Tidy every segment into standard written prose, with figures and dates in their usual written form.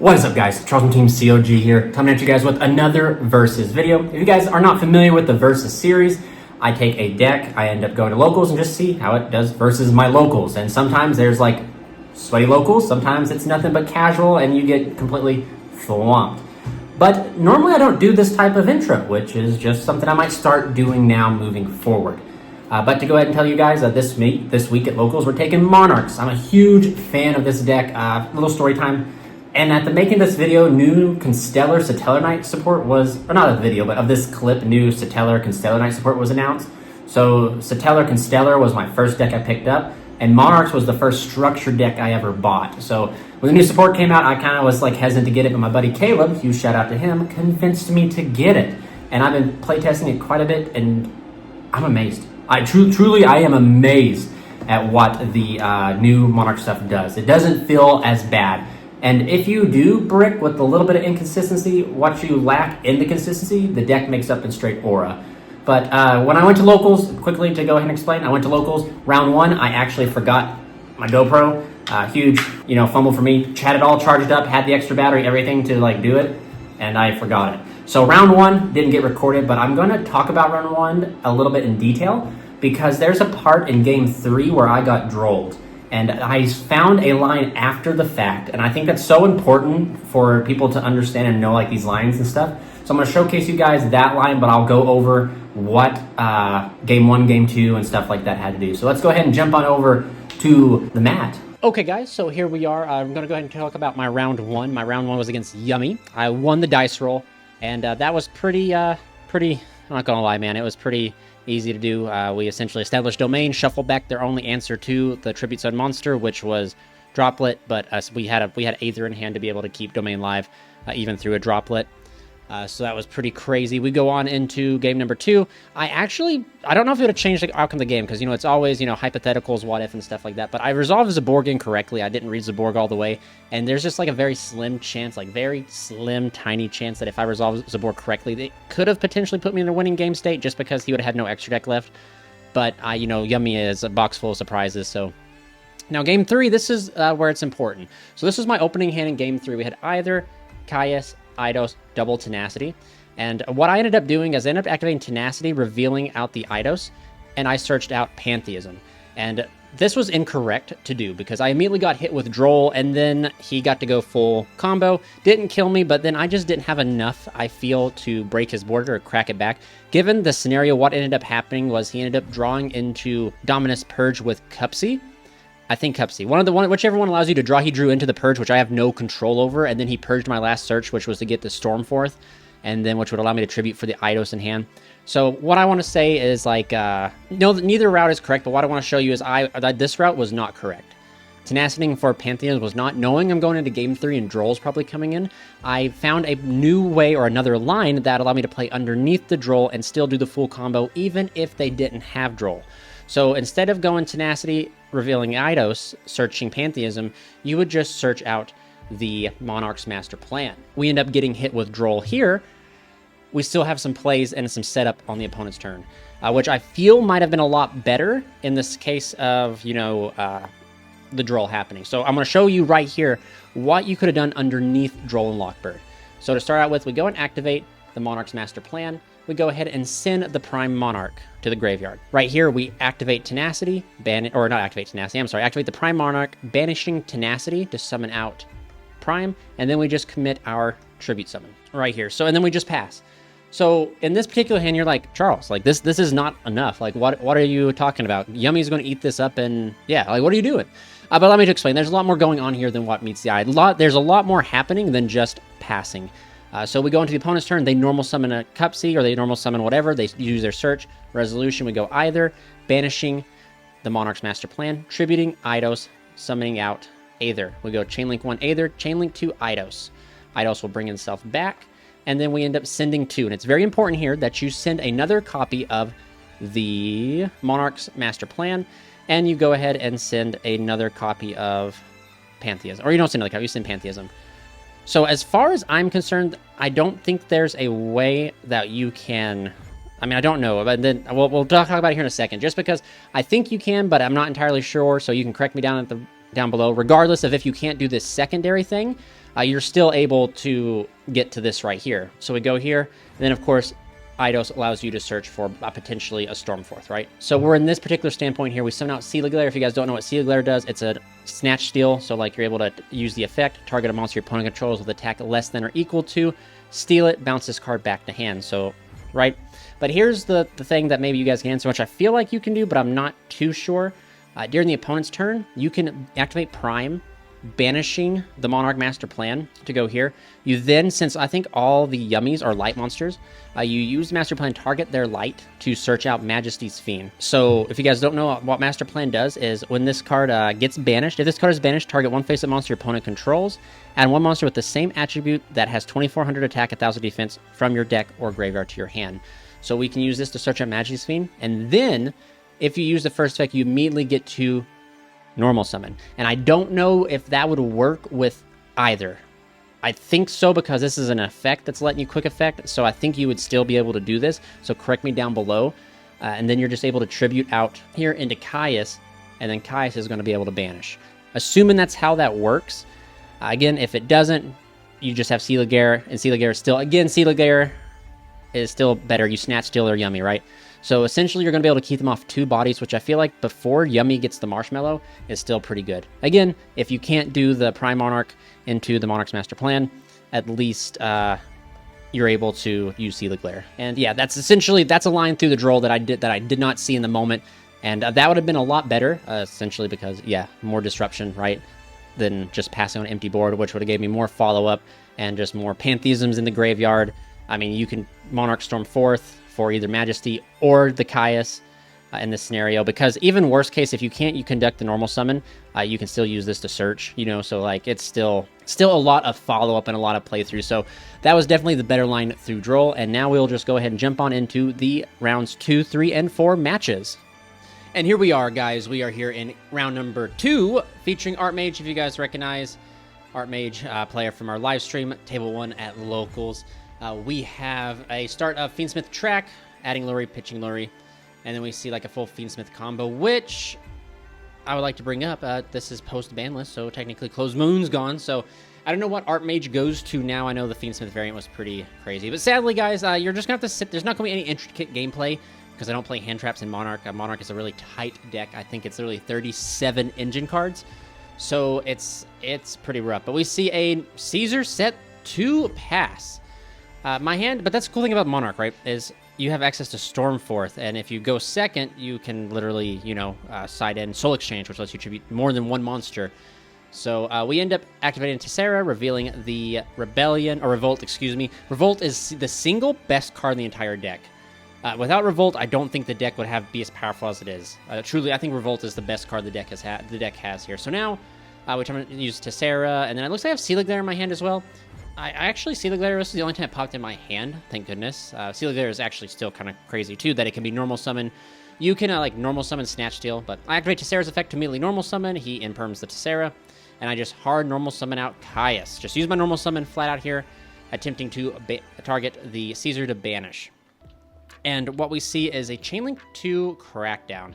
What is up, guys? Charles from Team COG here, coming at you guys with another Versus video. If you guys are not familiar with the Versus series, I take a deck, I end up going to locals and just see how it does versus my locals. And sometimes there's like sweaty locals, sometimes it's nothing but casual and you get completely swamped. But normally I don't do this type of intro, which is just something I might start doing now moving forward. But to go ahead and tell you guys that this week at locals, we're taking Monarchs. I'm a huge fan of this deck. Little story time. And at the making of this video, new Constellar Satellar Knight support was, or not a video, but of this clip, new Satellar Constellar Knight support was announced. So Satellar Constellar was my first deck I picked up, and Monarchs was the first structured deck I ever bought. So when the new support came out, I kind of was like hesitant to get it, but my buddy Caleb, huge shout out to him, convinced me to get it. And I've been playtesting it quite a bit, and I'm amazed. Truly, I am amazed at what the new Monarch stuff does. It doesn't feel as bad. And if you do brick with a little bit of inconsistency, what you lack in the consistency, the deck makes up in straight aura. But when I went to locals, quickly to go ahead and explain, I went to locals, round one, I actually forgot my GoPro. Huge, fumble for me. Had it all charged up, had the extra battery, everything to do it, and I forgot it. So round one didn't get recorded, but I'm going to talk about round one a little bit in detail because there's a part in game 3 where I got drolled. And I found a line after the fact, and I think that's so important for people to understand and know these lines and stuff. So I'm going to showcase you guys that line, but I'll go over what game 1, game 2, and stuff like that had to do. So let's go ahead and jump on over to the mat. Okay, guys, so here we are. I'm going to go ahead and talk about my round 1. My round 1 was against Yummy. I won the dice roll, and that was pretty, I'm not going to lie, man, it was pretty easy to do. We essentially established domain, shuffled back their only answer to the Tribute Zone monster, which was Droplet, but we had Aether in hand to be able to keep domain live even through a Droplet. So that was pretty crazy. We go on into game number 2. I don't know if it would have changed the outcome of the game, because, it's always, hypotheticals, what if, and stuff like that. But I resolved Zaborg incorrectly. I didn't read Zaborg all the way. And there's just a very slim chance, very slim, tiny chance that if I resolved Zaborg correctly, it could have potentially put me in a winning game state just because he would have had no extra deck left. But, Yummy is a box full of surprises, so... Now, game 3, this is where it's important. So this was my opening hand in game 3. We had either Caius, Eidos, double Tenacity. And what I ended up doing is I ended up activating Tenacity, revealing out the Eidos, and I searched out Pantheism. And this was incorrect to do because I immediately got hit with Droll, and then he got to go full combo. Didn't kill me, but then I just didn't have enough, I feel, to break his border or crack it back. Given the scenario, what ended up happening was he ended up drawing into Dominus Purge with Cupsy. I think Cupsy. Whichever one allows you to draw, he drew into the Purge, which I have no control over, and then he purged my last search, which was to get the Stormforth, and then which would allow me to tribute for the Eidos in hand. So what I want to say is no, neither route is correct, but what I want to show you is that this route was not correct. Tenacity for Pantheon was not. Knowing I'm going into game 3 and Droll's probably coming in, I found a new way or another line that allowed me to play underneath the Droll and still do the full combo, even if they didn't have Droll. So instead of going Tenacity, revealing Eidos, searching Pantheism, you would just search out the Monarch's master plan. We end up getting hit with Droll here. We still have some plays and some setup on the opponent's turn, which I feel might have been a lot better in this case of, the Droll happening. So I'm going to show you right here what you could have done underneath Droll and Lockbird. So to start out with, we go and activate the Monarch's master plan. We go ahead and send the Prime Monarch to the graveyard. Right here, we activate Tenacity, activate the Prime Monarch, banishing Tenacity to summon out Prime, and then we just commit our Tribute Summon right here. So, and then we just pass. So in this particular hand, you're like, Charles, this is not enough. What are you talking about? Yummy's going to eat this up, and yeah, what are you doing? But let me explain. There's a lot more going on here than what meets the eye. There's a lot more happening than just passing. So we go into the opponent's turn, they normal summon a Cupsy, or they normal summon whatever, they use their search, resolution, we go either, banishing the Monarch's master plan, tributing Eidos, summoning out Aether. We go Chainlink 1 Aether, Chainlink 2 Eidos. Eidos will bring himself back, and then we end up sending 2. And it's very important here that you send another copy of the Monarch's master plan, and you go ahead and send another copy of Pantheism. Or you don't send another copy, you send Pantheism. So as far as I'm concerned, I don't think there's a way that you can... I don't know, but then we'll talk about it here in a second, just because I think you can, but I'm not entirely sure, so you can correct me down at the down below. Regardless of if you can't do this secondary thing, you're still able to get to this right here. So we go here, and then of course, YuGiOh allows you to search for potentially a Stormforth, right? So we're in this particular standpoint here. We summon out Seal Glare. If you guys don't know what Seal Glare does, it's a snatch steal. So like you're able to use the effect, target a monster your opponent controls with attack less than or equal to, steal it, bounce this card back to hand. So, right? But here's the thing that maybe you guys can answer, which I feel like you can do, but I'm not too sure. During the opponent's turn, you can activate Prime, banishing the Monarch Master Plan to go here. You then, since I think all the yummies are light monsters, you use Master Plan, target their light to search out Majesty's Fiend. So if you guys don't know what Master Plan does, is when this card gets banished, if this card is banished, target one face-up monster your opponent controls, and one monster with the same attribute that has 2400 attack, 1000 defense from your deck or graveyard to your hand. So we can use this to search out Majesty's Fiend, and then if you use the first effect, you immediately get to normal summon. And I don't know if that would work with either. I think so, because this is an effect that's letting you quick effect, so I think you would still be able to do this. So correct me down below, and then you're just able to tribute out here into Caius, and then Caius is going to be able to banish. Assuming that's how that works. Again, if it doesn't, you just have Seal Glare, and Seal Glare is still, again, Seal Glare is still better. You snatch, steal, or yummy, right? So essentially, you're going to be able to keep them off 2 bodies, which I feel like before Yummy gets the Marshmallow is still pretty good. Again, if you can't do the Prime Monarch into the Monarch's Master Plan, at least you're able to use Seal Glare. And yeah, that's a line through the Droll that I did not see in the moment, and that would have been a lot better, essentially because, yeah, more disruption, right, than just passing on an empty board, which would have gave me more follow-up and just more Pantheisms in the graveyard. I mean, you can Monarch Stormforth for either Majesty or the Caius in this scenario, because even worst case, if you can't, you conduct the normal summon, you can still use this to search, you know, so like it's still a lot of follow-up and a lot of playthrough. So that was definitely the better line through Droll, and now we'll just go ahead and jump on into the rounds 2, 3, and 4 matches. And here we are, guys. We are here in round number 2, featuring Art Mage, if you guys recognize Art Mage, player from our live stream, Table 1 at Locals. We have a start of Fiendsmith track, adding Lurie, pitching Lurie, and then we see like a full Fiendsmith combo, which I would like to bring up. This is post Banlist, so technically Closed Moon's gone, so I don't know what Art Mage goes to now. I know the Fiendsmith variant was pretty crazy, but sadly, guys, you're just going to have to sit. There's not going to be any intricate gameplay because I don't play hand traps in Monarch. Monarch is a really tight deck. I think it's literally 37 engine cards, so it's pretty rough. But we see a Caesar set to pass. My hand, but that's the cool thing about Monarch, right, is you have access to Stormforth, and if you go second, you can literally, you know, side in Soul Exchange, which lets you tribute more than one monster. So we end up activating Tessera, revealing the Revolt, excuse me. Revolt is the single best card in the entire deck. Without Revolt, I don't think the deck would be as powerful as it is. Truly, I think Revolt is the best card the deck has here. So now, which I'm going to use Tessera, and then it looks like I have Seal Glare in my hand as well. I actually, Seal Glare, this is the only time it popped in my hand, thank goodness. Seal Glare is actually still kind of crazy, too, that it can be normal summon. You can, like, normal summon Snatch Steal, but I activate Tessera's effect to immediately normal summon. He imperms the Tessera, and I just hard normal summon out Caius. Just use my normal summon flat out here, attempting to target the Caesar to banish. And what we see is a Chainlink 2 Crackdown.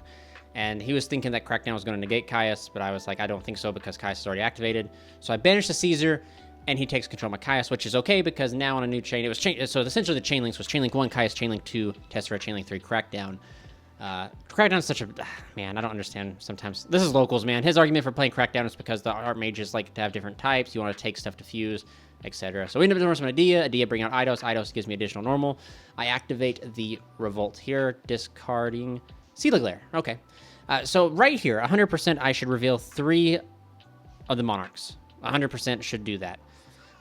And he was thinking that Crackdown was going to negate Caius, but I was like, I don't think so, because Caius is already activated. So I banished the Caesar, and he takes control of my Caius, which is okay, because now on a new chain, it was so essentially the chain links was Chainlink 1, Caius, Chainlink 2, Tessera, Chainlink 3, Crackdown. Crackdown's such a... man, I don't understand sometimes. This is Locals, man. His argument for playing Crackdown is because the Art Mages like to have different types. You want to take stuff to fuse, etc. So we end up doing some Idea bring out YuGiOh. YuGiOh gives me additional normal. I activate the Revolt here, discarding Seal Glare. Okay. So right here, 100% I should reveal 3 of the Monarchs. 100% should do that.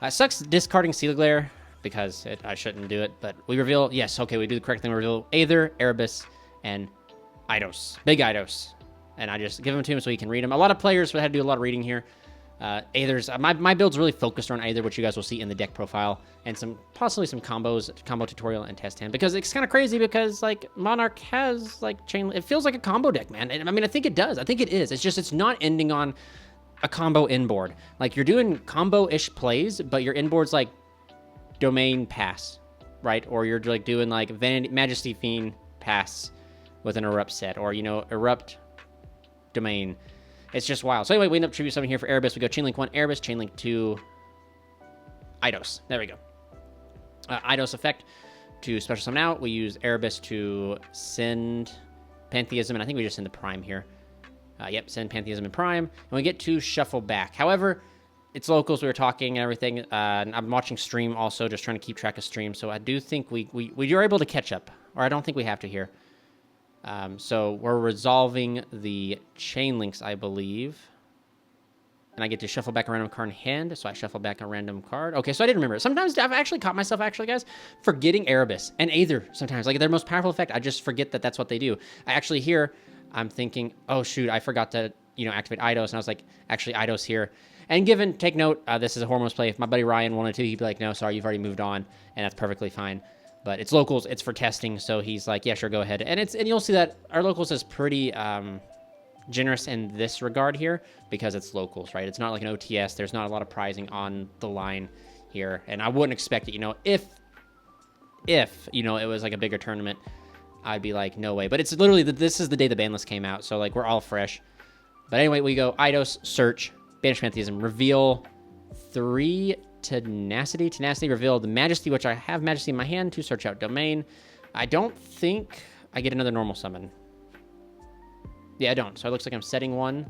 Sucks discarding Seal Glare, because I shouldn't do it, but we reveal... yes, okay, we do the correct thing. We reveal Aether, Erebus, and YuGiOh. Big YuGiOh. And I just give them to him so he can read them. A lot of players had to do a lot of reading here. Aether's... my build's really focused on Aether, which you guys will see in the deck profile, and possibly some combo tutorial and test hand, because it's kind of crazy, because like Monarch has like chain... it feels like a combo deck, man. And, I mean, I think it does. I think it is. It's just it's not ending on a combo inboard. Like, you're doing combo-ish plays, but your inboard's like Domain pass, right? Or you're like doing like Majesty Fiend pass with an Erupt set, or, you know, Erupt Domain. It's just wild. So anyway, we end up tribute summon here for Erebus. We go Chainlink 1, Erebus, Chainlink 2, Eidos. There we go. Eidos effect to special summon out. We use Erebus to send Pantheism, and I think we just send the Prime here. Yep, send Pantheism and Prime. And we get to shuffle back. However, it's locals. We were talking and everything. And I'm watching stream also, just trying to keep track of stream. So I do think we are able to catch up. Or I don't think we have to here. So we're resolving the chain links, I believe. And I get to shuffle back a random card in hand. So I shuffle back a random card. Okay, so I didn't remember. Sometimes I've actually caught myself, guys, forgetting Erebus and Aether sometimes. Like, their most powerful effect, I just forget that that's what they do. I actually here, I'm thinking, oh, shoot, I forgot to, activate Eidos. And I was like, actually, Eidos here. And take note, this is a Hormones play. If my buddy Ryan wanted to, he'd be like, no, sorry, you've already moved on. And that's perfectly fine. But it's locals, it's for testing, so he's like, yeah, sure, go ahead. And you'll see that our locals is pretty generous in this regard here because it's locals, right? It's not like an OTS. There's not a lot of prizing on the line here. And I wouldn't expect it, if it was like a bigger tournament, I'd be like, no way. But it's literally, this is the day the ban list came out, so like we're all fresh. But anyway, we go Eidos, search, banish Pantheism, reveal 3 Tenacity. Tenacity, reveal the Majesty, which I have Majesty in my hand to search out Domain. I don't think I get another normal summon. Yeah, I don't. So it looks like I'm setting 1.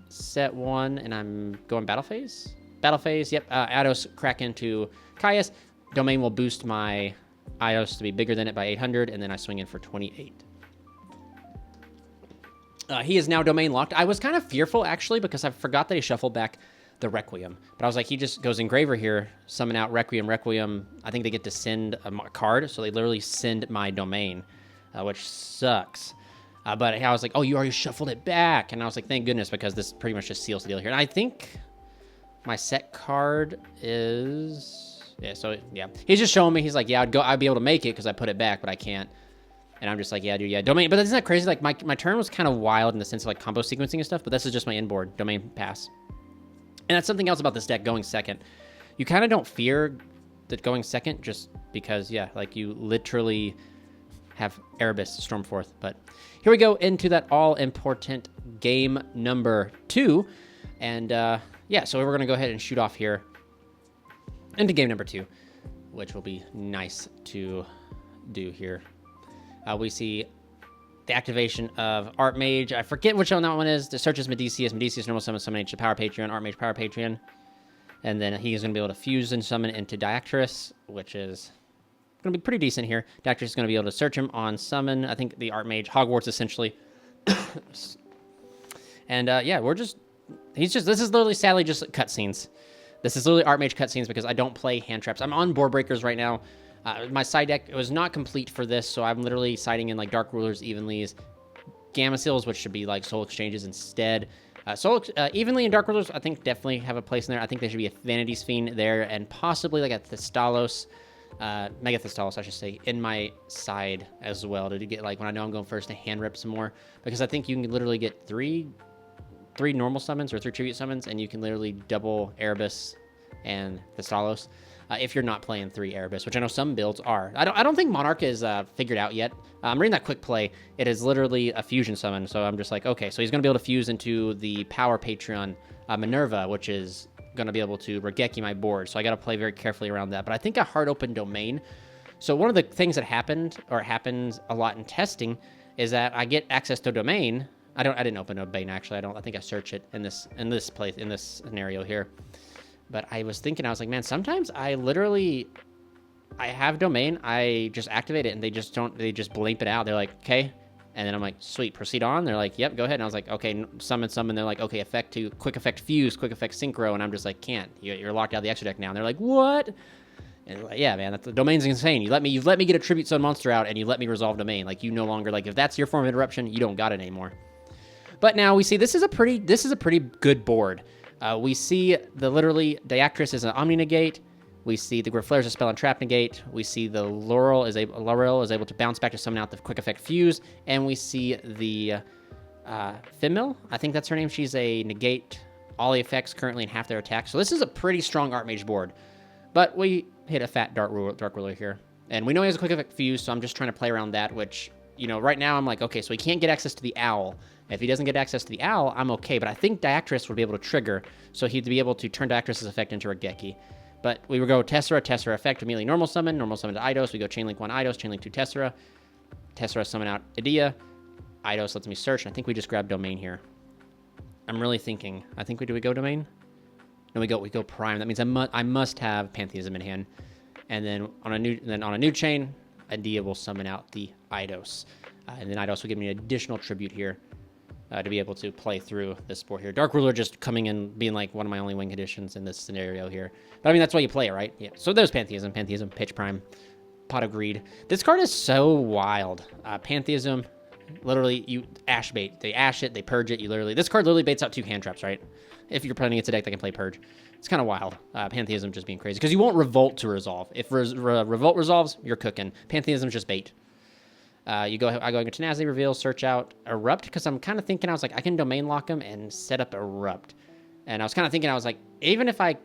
Set 1, and I'm going Battle Phase? Battle Phase, yep. Eidos crack into Caius. Domain will boost my Eidos to be bigger than it by 800, and then I swing in for 28. He is now domain locked. I was kind of fearful, actually, because I forgot that he shuffled back the Requiem. But I was like, he just goes Engraver here, summon out Requiem. Requiem, I think they get to send a card, so they literally send my domain, which sucks. But I was like, oh, you already shuffled it back. And I was like, thank goodness, because this pretty much just seals the deal here. And I think my set card is... Yeah, so, yeah. He's just showing me, he's like, yeah, I'd be able to make it because I put it back, but I can't. And I'm just like, yeah, dude, yeah. Domain, but isn't that crazy? Like, my turn was kind of wild in the sense of, like, combo sequencing and stuff, but this is just my inboard. Domain, pass. And that's something else about this deck, going second. You kind of don't fear that going second just because, yeah, like, you literally have Erebus Stormforth. But here we go into that all-important game number 2. And, yeah, so we're going to go ahead and shoot off here into game number 2, which will be nice to do here. We see the activation of Art Mage. I forget which one that one is. The search is Medicius. Medicius normal summon H to Power Patreon. Art Mage Power Patreon. And then he is going to be able to fuse and summon into Diactrys, which is going to be pretty decent here. Diactrys is going to be able to search him on summon. I think the Art Mage, Hogwarts essentially. And yeah, this is literally sadly just cutscenes. This is literally Art Mage cutscenes because I don't play hand traps. I'm on Board Breakers right now. My side deck was not complete for this, so I'm literally siding in like Dark Rulers, Evenlys, Gamma Seals, which should be like Soul Exchanges instead. Evenly and Dark Rulers, I think definitely have a place in there. I think there should be a Vanity's Fiend there, and possibly like a Thestalos, Mega Thestalos, I should say, in my side as well to get like when I know I'm going first to hand rip some more, because I think you can literally get three normal summons or 3 tribute summons, and you can literally double Erebus and Thestalos. If you're not playing 3 Erebus, which I know some builds are. I don't think Monarch is figured out yet. I'm reading that quick play. It is literally a fusion summon, so I'm just like, okay, so he's going to be able to fuse into the Power Patreon Minerva, which is going to be able to Regeki my board, so I got to play very carefully around that. But I think a hard open domain. So one of the things that happens a lot in testing is that I get access to domain. I didn't open domain actually. I think I search it in this scenario here. But I was thinking, I was like, man, sometimes I have domain, I just activate it, and they just blimp it out. They're like, okay. And then I'm like, sweet, proceed on. They're like, yep, go ahead. And I was like, okay, summon. They're like, okay, effect to quick effect fuse, quick effect synchro. And I'm just like, can't. You're locked out of the extra deck now. And they're like, what? And like, yeah, man, the domain's insane. You've let me get a tribute summon monster out, and you let me resolve domain. Like, you no longer, like, if that's your form of interruption, you don't got it anymore. But now we see this is a pretty good board. We see literally Diactrys is an Omni Negate. We see the Griflair is a spell and trap negate. We see the Laurel is able to bounce back to summon out the quick effect fuse. And we see the Femil, I think that's her name. She's a negate all the effects currently in half their attack. So this is a pretty strong Art Mage board. But we hit a fat Dark Ruler here. And we know he has a quick effect fuse, so I'm just trying to play around that, which you know, right now I'm like, okay, so he can't get access to the Owl. If he doesn't get access to the Owl, I'm okay. But I think Diactrys would be able to trigger, so he'd be able to turn Diactrys' effect into Regeki. But we would go Tessera effect, immediately normal summon to Eidos. We go Chainlink 1 Eidos, Chainlink 2 Tessera. Tessera summon out Idea. Eidos lets me search, and I think we just grab Domain here. I'm really thinking. I think do we go Domain? No, we go Prime. That means I must have Pantheism in hand. And then on a new chain, Idea will summon out the Eidos. And then Eidos will give me an additional tribute here to be able to play through this board here. Dark Ruler just coming in, being like one of my only win conditions in this scenario here. But I mean, that's why you play it, right? Yeah. So there's Pantheism, Pitch Prime, Pot of Greed. This card is so wild. Pantheism, literally, you ash bait. They ash it, they purge it. This card literally baits out 2 hand traps, right? If you're playing against a deck that can play Purge. It's kind of wild. Pantheism just being crazy. Because you won't Revolt to resolve. If Revolt resolves, you're cooking. Pantheism's just bait. I go into Tenacity, Reveal, search out, Erupt, because I'm kind of thinking, I was like, I can Domain Lock him and set up Erupt. And I was kind of thinking, I was like, even if I...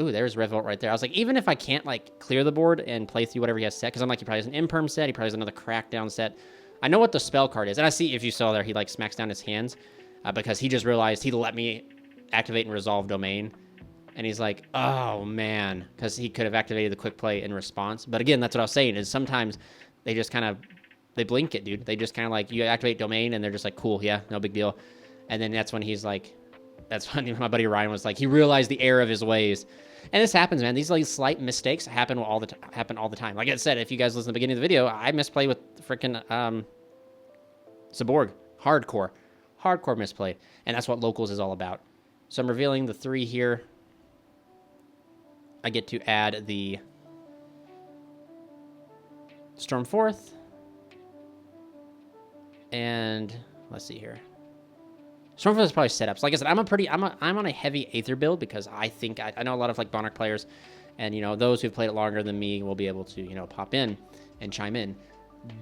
Ooh, there's Revolt right there. I was like, even if I can't, like, clear the board and play through whatever he has set, because I'm like, he probably has an Imperm set, he probably has another Crackdown set. I know what the spell card is. And I see, if you saw there, he, like, smacks down his hands, because he just realized he let me activate and resolve Domain. And he's like, oh, man, because he could have activated the Quick Play in response. But again, that's what I was saying, is sometimes... They just kind of, they blink it, dude. They just kind of like, you activate Domain, and they're just like, cool, yeah, no big deal. And then that's when he's like, that's when my buddy Ryan was like, he realized the error of his ways. And this happens, man. These like slight mistakes happen all the time. Like I said, if you guys listen to the beginning of the video, I misplay with freaking Cyborg. Hardcore misplay. And that's what Locals is all about. So I'm revealing the 3 here. I get to add the Stormforth, and let's see here. Stormforth is probably setups. Like I said, I'm on a heavy Aether build because I think I know a lot of like Monarch players, and you know those who've played it longer than me will be able to pop in and chime in.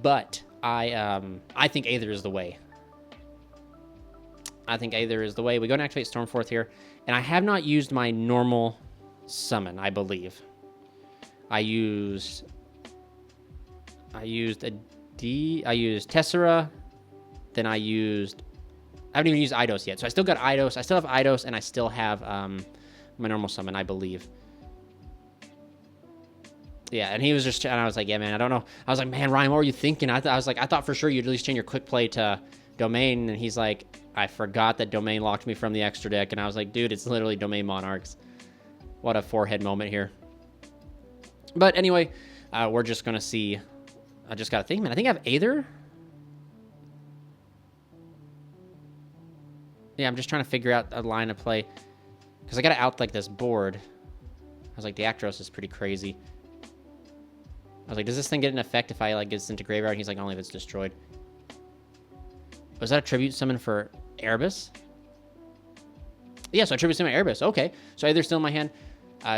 But I think Aether is the way. We go and activate Stormforth here, and I have not used my normal summon. I believe I used Tessera, then I haven't even used Eidos yet. So I still got Eidos, I still have Eidos, and I still have my normal summon, I believe. Yeah, and he was just, and I was like, yeah, man, I don't know. I was like, man, Ryan, what were you thinking? I thought for sure you'd at least change your Quick Play to Domain, and he's like, I forgot that Domain locked me from the extra deck, and I was like, dude, it's literally Domain Monarchs. What a forehead moment here. But anyway, we're just going to see... I just got to think, man. I think I have Aether. Yeah, I'm just trying to figure out a line of play. Because I got to out like this board. I was like, the Diactrys is pretty crazy. I was like, does this thing get an effect if I like get this into graveyard? And he's like, only if it's destroyed. Was that a tribute summon for Erebus? Yeah, so I tribute summon Erebus. Okay. So Aether's still in my hand.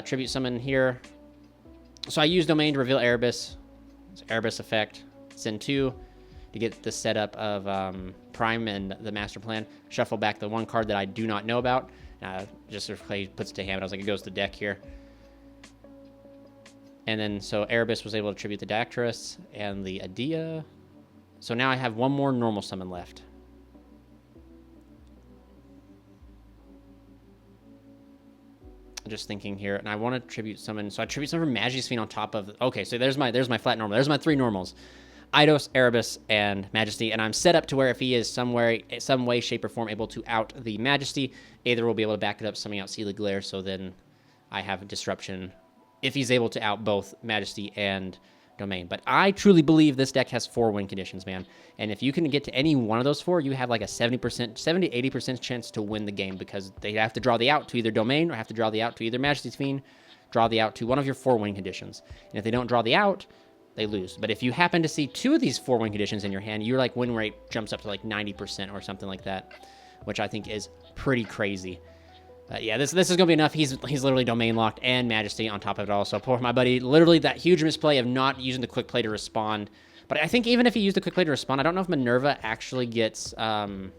Tribute summon here. So I use Domain to reveal Erebus. Erebus effect, send 2 to get the setup of Prime and the Master Plan. Shuffle back the 1 card that I do not know about. Just sort of puts it to hand. I was like, it goes to deck here. And then, so Erebus was able to tribute the Diactrys and the Idea. So now I have 1 more normal summon left. Just thinking here, and I want to tribute summon. So I tribute summon Majesty's Fiend on top of. Okay, so there's my flat normal. There's my 3 normals: Eidos, Erebus, and Majesty. And I'm set up to where if he is some way, shape, or form able to out the Majesty, Aether will be able to back it up, summing out Sealy Glare. So then I have disruption if he's able to out both Majesty and Domain. But I truly believe this deck has 4 win conditions, man. And if you can get to any one of those 4, you have like a 70 to 80% chance to win the game, because they have to draw the out to either Domain or have to draw the out to either Majesty's Fiend, draw the out to one of your 4 win conditions. And if they don't draw the out, they lose. But if you happen to see 2 of these 4 win conditions in your hand, your like win rate jumps up to like 90% or something like that, which I think is pretty crazy. Yeah, this is going to be enough. He's literally Domain locked and Majesty on top of it all. So poor my buddy, literally that huge misplay of not using the Quick Play to respond. But I think even if he used the Quick Play to respond, I don't know if Minerva actually gets all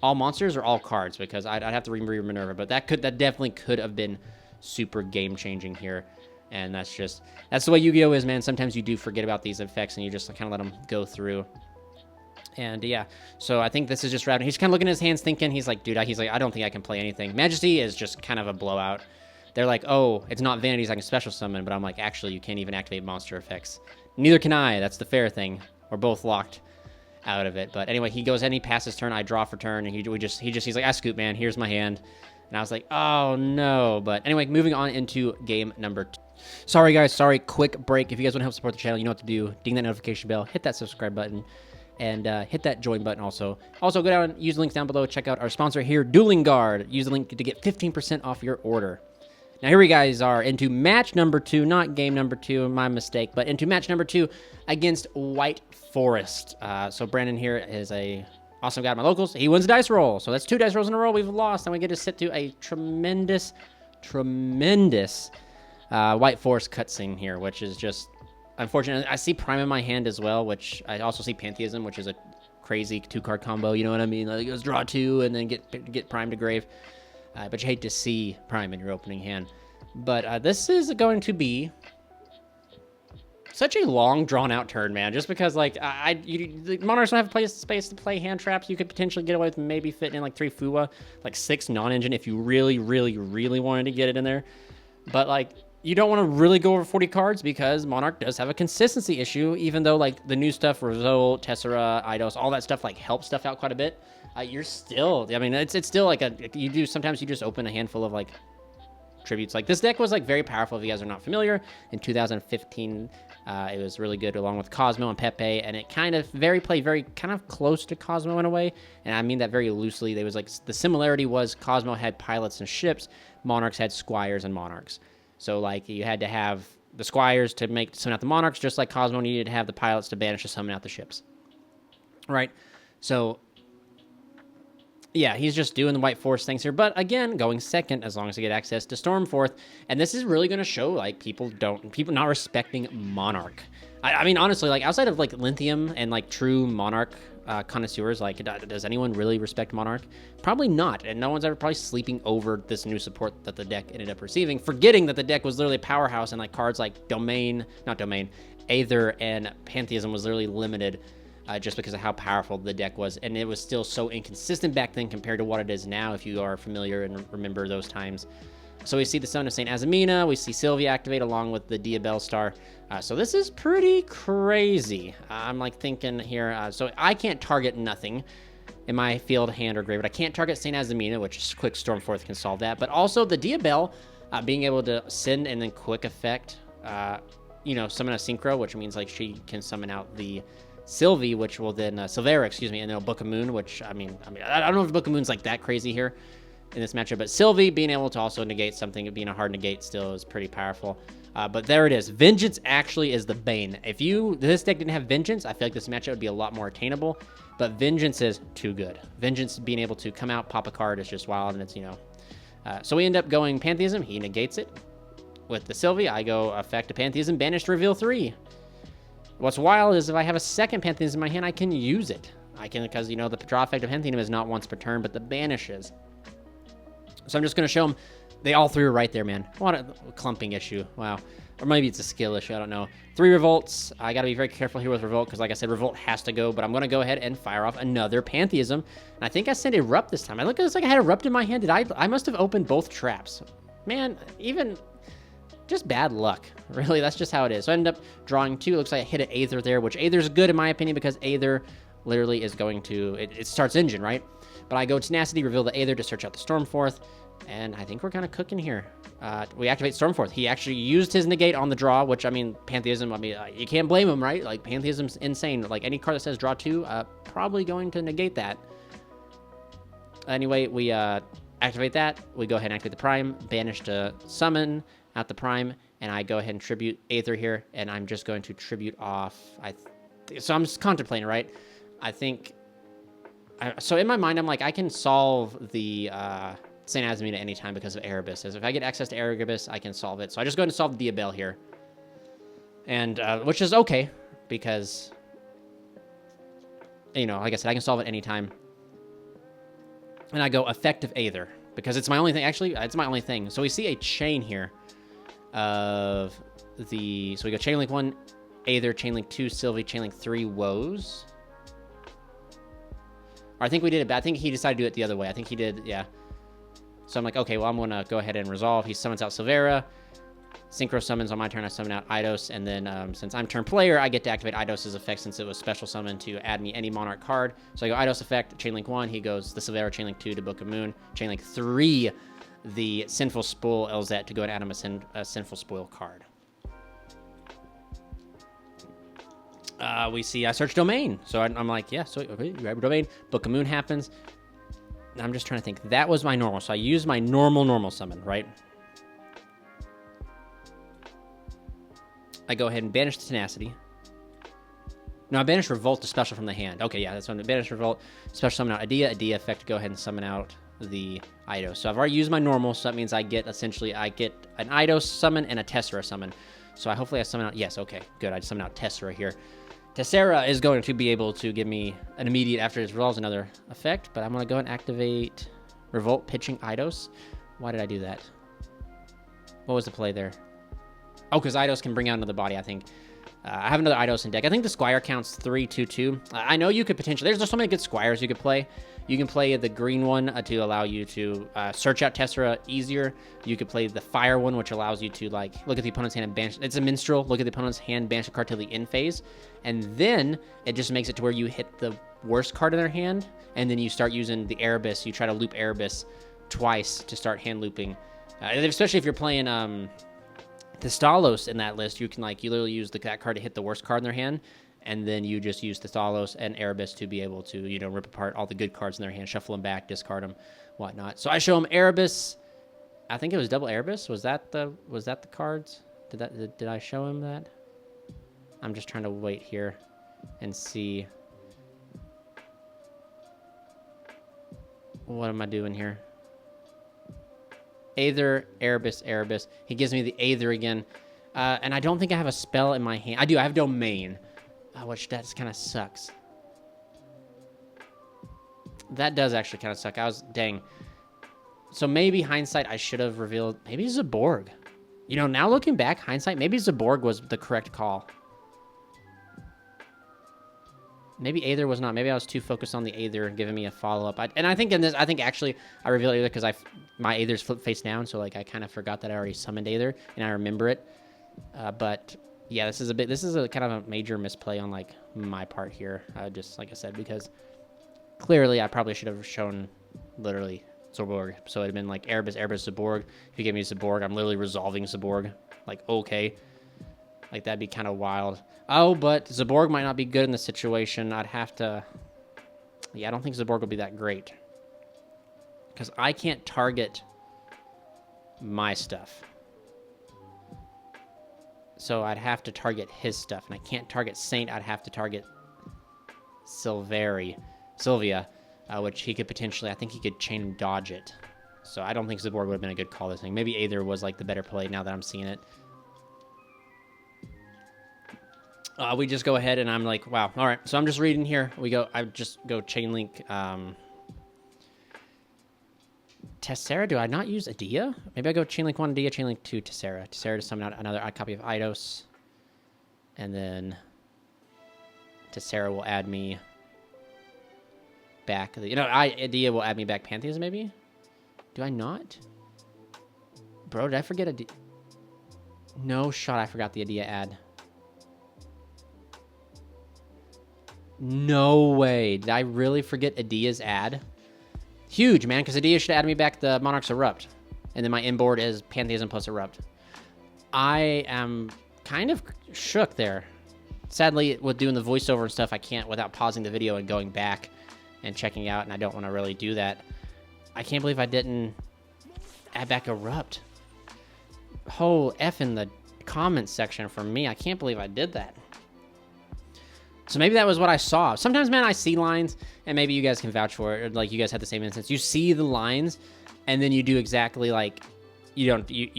monsters or all cards, because I'd have to remove Minerva. But that definitely could have been super game changing here. And that's the way Yu-Gi-Oh is, man. Sometimes you do forget about these effects and you just kind of let them go through. And yeah, so I think this is just routing. He's kind of looking at his hands thinking, he's like, dude, I don't think I can play anything. Majesty is just kind of a blowout. They're like, oh, it's not vanities, I can special summon, but I'm like, actually, you can't even activate monster effects. Neither can I. That's the fair thing. We're both locked out of it. But anyway, he goes ahead and he passes turn. I draw for turn, and he's like, I scoop, man. Here's my hand. And I was like, oh no. But anyway, moving on into game number 2. Sorry guys, quick break. If you guys want to help support the channel, you know what to do. Ding that notification bell, hit that subscribe button, and hit that join button also. Also, go down, use the links down below, check out our sponsor here, Dueling Guard. Use the link to get 15% off your order. Now here we guys are into match number 2, not game number 2, my mistake, but into match number 2 against White Forest. So Brandon here is a awesome guy at my locals. He wins a dice roll, so that's 2 dice rolls in a row we've lost, and we get to sit to a tremendous White Forest cutscene here, which is just unfortunate. I see Prime in my hand as well, which I also see Pantheism, which is a crazy 2-card combo, you know what I mean? Like, it goes draw 2 and then get Prime to grave. But you hate to see Prime in your opening hand. But this is going to be such a long, drawn-out turn, man. Just because, like, the Monarchs don't have space to play hand traps. You could potentially get away with maybe fitting in, like, 3 Fuwa, like 6 non-engine if you really, really, really wanted to get it in there. But, like, you don't want to really go over 40 cards because Monarch does have a consistency issue, even though, like, the new stuff, Result, Tessera, Eidos, all that stuff, like, helps stuff out quite a bit. You're still, I mean, it's still like sometimes you just open a handful of like tributes. Like this deck was like very powerful if you guys are not familiar. In 2015, it was really good along with Cosmo and Pepe, and it kind of played very kind of close to Cosmo in a way. And I mean that very loosely. There was like, the similarity was Cosmo had pilots and ships, Monarchs had squires and monarchs. So like you had to have the squires to summon out the monarchs, just like Cosmo needed to have the pilots to banish to summon out the ships. Right? So yeah, he's just doing the White Forest things here. But again, going second as long as they get access to Stormforth. And this is really going to show, like, people not respecting Monarch. I mean, honestly, like, outside of, like, Lithium and, like, true Monarch connoisseurs, like, does anyone really respect Monarch? Probably not. And no one's ever probably sleeping over this new support that the deck ended up receiving, forgetting that the deck was literally a powerhouse and, like, cards like Aether and Pantheism was literally limited. Just because of how powerful the deck was, and it was still so inconsistent back then compared to what it is now, if you are familiar and remember those times. So we see the Son of St. Azamina, we see Sylvia activate along with the Diabell Star. So this is pretty crazy. I'm like thinking here, so I can't target nothing in my field, hand, or grave, but I can't target St. Azamina, which quick Stormforth can solve that. But also the Diabell being able to send and then quick effect, summon a Synchro, which means like she can summon out the Sylvie, which will then Silvera, and then a Book of Moon, which I don't know if Book of Moon's like that crazy here in this matchup, but Sylvie being able to also negate something, being a hard negate still is pretty powerful. But there it is. Vengeance actually is the bane. If this deck didn't have Vengeance, I feel like this matchup would be a lot more attainable, but Vengeance is too good. Vengeance being able to come out, pop a card is just wild, and it's, so we end up going Pantheism. He negates it. With the Sylvie, I go effect to Pantheism, banish to reveal 3. What's wild is if I have a second Pantheism in my hand, I can use it. I can, because, the draw effect of Pantheism is not once per turn, but the banish is. So I'm just going to show them. They all 3 are right there, man. What a clumping issue. Wow. Or maybe it's a skill issue. I don't know. 3 Revolts. I got to be very careful here with Revolt, because like I said, Revolt has to go, but I'm going to go ahead and fire off another Pantheism. And I think I sent Erupt this time. I look at this like I had Erupt in my hand. I must have opened both traps. Man, even just bad luck. Really, that's just how it is. So I ended up drawing 2. It looks like I hit an Aether there, which Aether's good in my opinion because Aether literally is going to, it starts engine, right? But I go Tenacity, reveal the Aether to search out the Stormforth, and I think we're kind of cooking here. We activate Stormforth. He actually used his negate on the draw, which, Pantheism, you can't blame him, right? Like, Pantheism's insane. Like, any card that says draw 2, probably going to negate that. Anyway, we activate that. We go ahead and activate the Prime, banish to summon out the Prime, and I go ahead and tribute Aether here, and I'm just going to tribute off. So I'm just contemplating, right? I think. So in my mind, I'm like, I can solve the St. Azamina anytime because of Erebus. As if I get access to Erebus, I can solve it. So I just go ahead and solve the Diabell here, and which is okay because like I said, I can solve it anytime. And I go effective Aether because it's my only thing. Actually, it's my only thing. So we see a chain here. of the... So we go Chainlink 1, Aether, Chainlink 2, Sylvie, Chainlink 3, Woes. Or I think we did it, but I think he decided to do it the other way. I think he did, yeah. So I'm like, okay, well, I'm going to go ahead and resolve. He summons out Silvera. Synchro summons on my turn. I summon out Eidos. And then since I'm turn player, I get to activate Eidos' effect since it was special summon to add me any Monarch card. So I go Eidos effect, Chainlink 1. He goes the Silvera, Chainlink 2 to Book of Moon. Chainlink 3, the Sinful Spoil Elzet to go and add him a Sinful Spoil card. We see I search domain. So I'm like, yeah, so okay, you grab your domain. Book of Moon happens. I'm just trying to think. That was my normal. So I used my normal summon, right? I go ahead and banish the Tenacity. No, I banish Revolt to special from the hand. Okay, yeah, that's when I banish Revolt. Special summon out Idea effect to go ahead and summon out the Eidos. So I've already used my normal, so that means I get an Eidos summon and a Tessera summon. So hopefully I summon out, yes, okay, good. I just summon out Tessera here. Tessera is going to be able to give me an immediate after it resolves another effect, but I'm going to go and activate Revolt pitching Eidos. Why did I do that? What was the play there? Oh, because Eidos can bring out another body, I think. I have another Eidos in deck. I think the Squire counts 3/2/2. I know you could potentially... There's so many good Squires you could play. You can play the green one to allow you to search out Tessera easier. You could play the fire one, which allows you to like look at the opponent's hand and banish... It's a minstrel. Look at the opponent's hand, banish a card till the end phase. And then it just makes it to where you hit the worst card in their hand, and then you start using the Erebus. You try to loop Erebus twice to start hand looping. Especially if you're playing... Thestalos in that list, you can you literally use that card to hit the worst card in their hand, and then you just use Thestalos and Erebus to be able to, rip apart all the good cards in their hand, shuffle them back, discard them, whatnot. So I show them Erebus. I think it was double Erebus. Was that the cards? Did I show him that? I'm just trying to wait here and see. What am I doing here? Aether, Erebus. He gives me the Aether again. And I don't think I have a spell in my hand. I do. I have Domain, which that kind of sucks. That does actually kind of suck. Dang. So maybe hindsight, I should have revealed, maybe Zaborg. Now looking back, hindsight, maybe Zaborg was the correct call. Maybe Aether was not. Maybe I was too focused on the Aether and giving me a follow-up. I think actually I revealed Aether because my Aether's flipped face down, so I kind of forgot that I already summoned Aether, and I remember it. But yeah, this is a kind of a major misplay on my part here. Just like I said, because clearly I probably should have shown literally Zaborg. So it'd have been Erebus, Zaborg. If you give me Zaborg, I'm literally resolving Zaborg. Okay. That'd be kind of wild. Oh, but Zaborg might not be good in this situation. I'd have to... Yeah, I don't think Zaborg will be that great. Because I can't target my stuff. So I'd have to target his stuff. And I can't target Saint. I'd have to target Sylvia, which he could potentially... I think he could chain and dodge it. So I don't think Zaborg would have been a good call this thing. Maybe Aether was the better play now that I'm seeing it. We just go ahead and I'm like, wow. All right. So I'm just reading here. I just go Chainlink. Tessera, do I not use Adia? Maybe I go Chainlink 1 Adia, Chainlink 2 Tessera. Tessera to summon out another copy of Eidos. And then Tessera will add me back. Adia will add me back Pantheism maybe? Do I not? Bro, did I forget Adia? No shot I forgot the Adia ad. No way. Did I really forget Adia's ad? Huge, man, because Adia should add me back the Monarchs Erupt. And then my inboard is Pantheism plus Erupt. I am kind of shook there. Sadly, with doing the voiceover and stuff, I can't without pausing the video and going back and checking out, and I don't want to really do that. I can't believe I didn't add back Erupt. Whole F in the comments section for me. I can't believe I did that. So maybe that was what I saw. Sometimes, man, I see lines, and maybe you guys can vouch for it, or you guys had the same instance. You see the lines, and then you do exactly you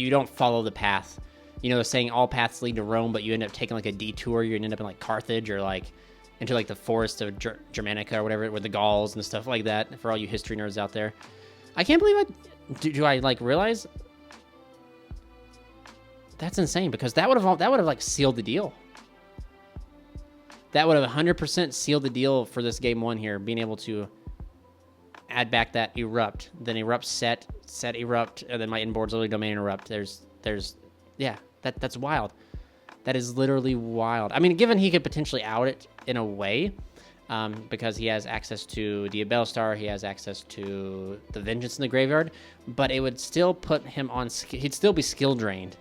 don't follow the path. The saying all paths lead to Rome, but you end up taking a detour. You end up in Carthage or into the forest of Germanica or whatever, with the Gauls and stuff like that. For all you history nerds out there, I can't believe do I realize That's insane, because that would have like sealed the deal. That would have 100% sealed the deal for this game 1 here, being able to add back that erupt, then erupt set erupt, and then my inboard's literally domain erupt. Yeah, that's wild. That is literally wild. I mean, given he could potentially out it in a way, because he has access to the Bellstar, he has access to the Vengeance in the graveyard, but it would still put him on, he'd still be skill drained.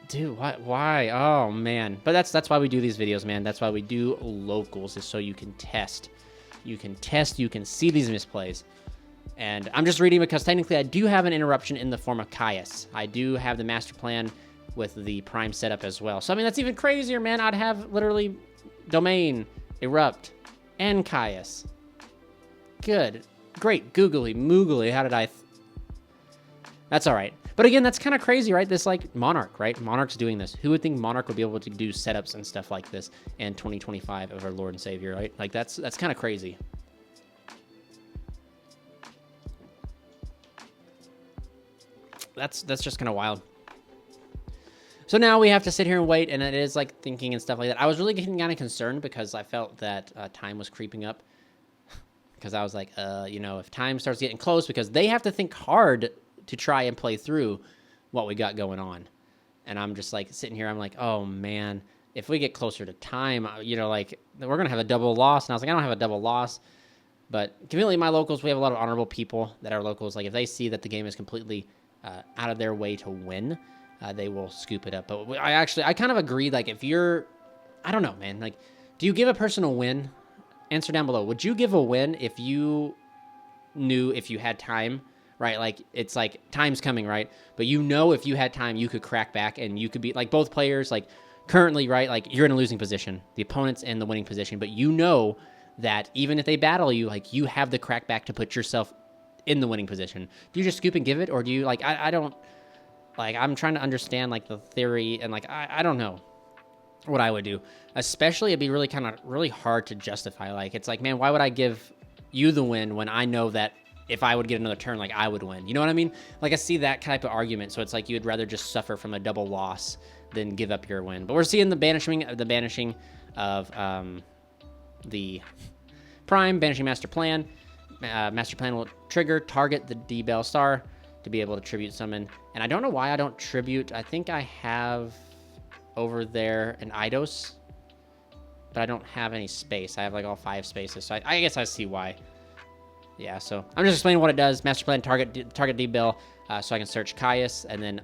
Dude, why? Oh, man. But that's why we do these videos, man. That's why we do locals, is so you can test. You can see these misplays. And I'm just reading because technically I do have an interruption in the form of Caius. I do have the master plan with the prime setup as well. So, I mean, that's even crazier, man. I'd have literally domain, erupt, and Caius. Good. Great. Googly moogly. How did I... That's all right. But again, that's kind of crazy, right? This, like, Monarch, right? Monarch's doing this. Who would think Monarch would be able to do setups and stuff like this in 2025 of our Lord and Savior, right? Like, that's kind of crazy. That's just kind of wild. So now we have to sit here and wait, and it is, like, thinking and stuff like that. I was really getting kind of concerned because I felt that time was creeping up. Because I was like, you know, if time starts getting close, because they have to think hard to try and play through what we got going on. And I'm just like sitting here, I'm like, oh man, if we get closer to time, you know, like we're going to have a double loss. And I was like, I don't have a double loss, but conveniently my locals, we have a lot of honorable people that are locals. Like if they see that the game is completely out of their way to win, they will scoop it up. But I kind of agree. Like if you're, I don't know, man, like, do you give a person a win? Answer down below. Would you give a win if you knew if you had time? Right, like, it's like, time's coming, right? But you know if you had time, you could crack back, and you could be, like, both players, like, currently, right, like, you're in a losing position. The opponent's in the winning position, but you know that even if they battle you, like, you have the crack back to put yourself in the winning position. Do you just scoop and give it, or do you, like, I don't, like, I'm trying to understand, like, the theory, and, like, I don't know what I would do. Especially, it'd be really really hard to justify. Like, it's like, man, why would I give you the win when I know that if I would get another turn, like, I would win? You know what I mean? Like, I see that type of argument. So it's like you'd rather just suffer from a double loss than give up your win. But we're seeing the banishing of the Prime, banishing Master Plan. Master Plan will target the D Bell Star to be able to tribute summon. And I don't know why I don't tribute. I think I have over there an Eidos, but I don't have any space. I have, like, all 5 spaces. So I guess I see why. Yeah, so I'm just explaining what it does. Master Plan, target D-Bell, so I can search Caius, and then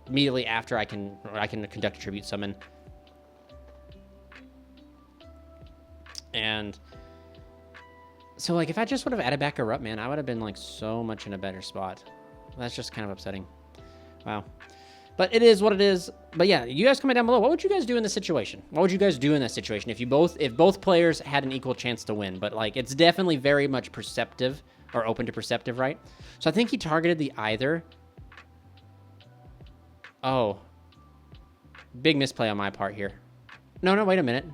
immediately after I can conduct a tribute summon. And so, like, if I just would have added back Erupt, man, I would have been, like, so much in a better spot. That's just kind of upsetting. Wow. But it is what it is. But yeah, you guys comment down below. What would you guys do in this situation? What would you guys do in this situation if both players had an equal chance to win? But, like, it's definitely very much perceptive, or open to perceptive, right? So I think he targeted the either. Oh. Big misplay on my part here. No, wait a minute.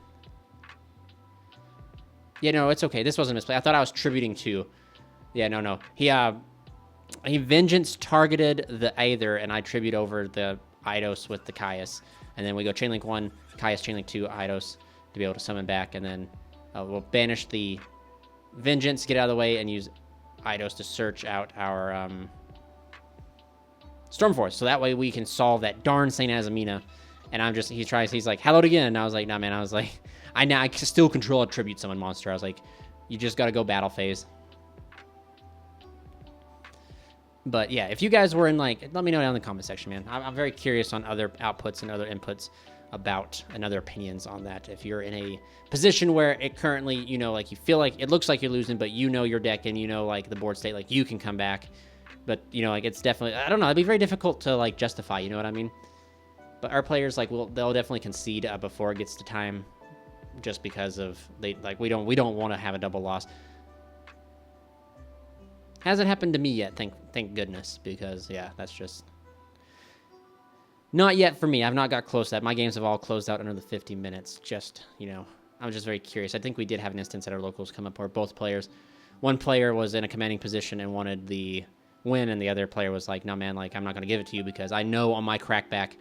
Yeah, no, it's okay. This wasn't a misplay. I thought I was tributing to. Yeah, no. He Vengeance targeted the Aether, and I tribute over the Eidos with the Caius. And then we go Chainlink 1, Caius, Chainlink 2, Eidos to be able to summon back. And then we'll banish the Vengeance, get out of the way, and use Eidos to search out our Stormforce. So that way we can solve that darn St. Azamina. And he's like, hallowed again. And I was like, nah, man. I was like, I can still control a tribute summon monster. I was like, you just got to go battle phase. But yeah, if you guys were in, like, let me know down in the comment section, man. I'm very curious on other outputs and other inputs about and other opinions on that. If you're in a position where it currently, you know, like, you feel like it looks like you're losing, but you know your deck and you know, like, the board state, like, you can come back. But, you know, like, it's definitely, I don't know, it'd be very difficult to, like, justify, you know what I mean? But our players, like, they'll definitely concede before it gets to time, just because of we don't want to have a double loss. Hasn't happened to me yet, thank goodness, because, yeah, that's just not yet for me. I've not got close to that. My games have all closed out under the 50 minutes. Just, you know, I was just very curious. I think we did have an instance at our locals come up where both players, one player was in a commanding position and wanted the win, and the other player was like, no man, like I'm not gonna give it to you because I know on my crackback,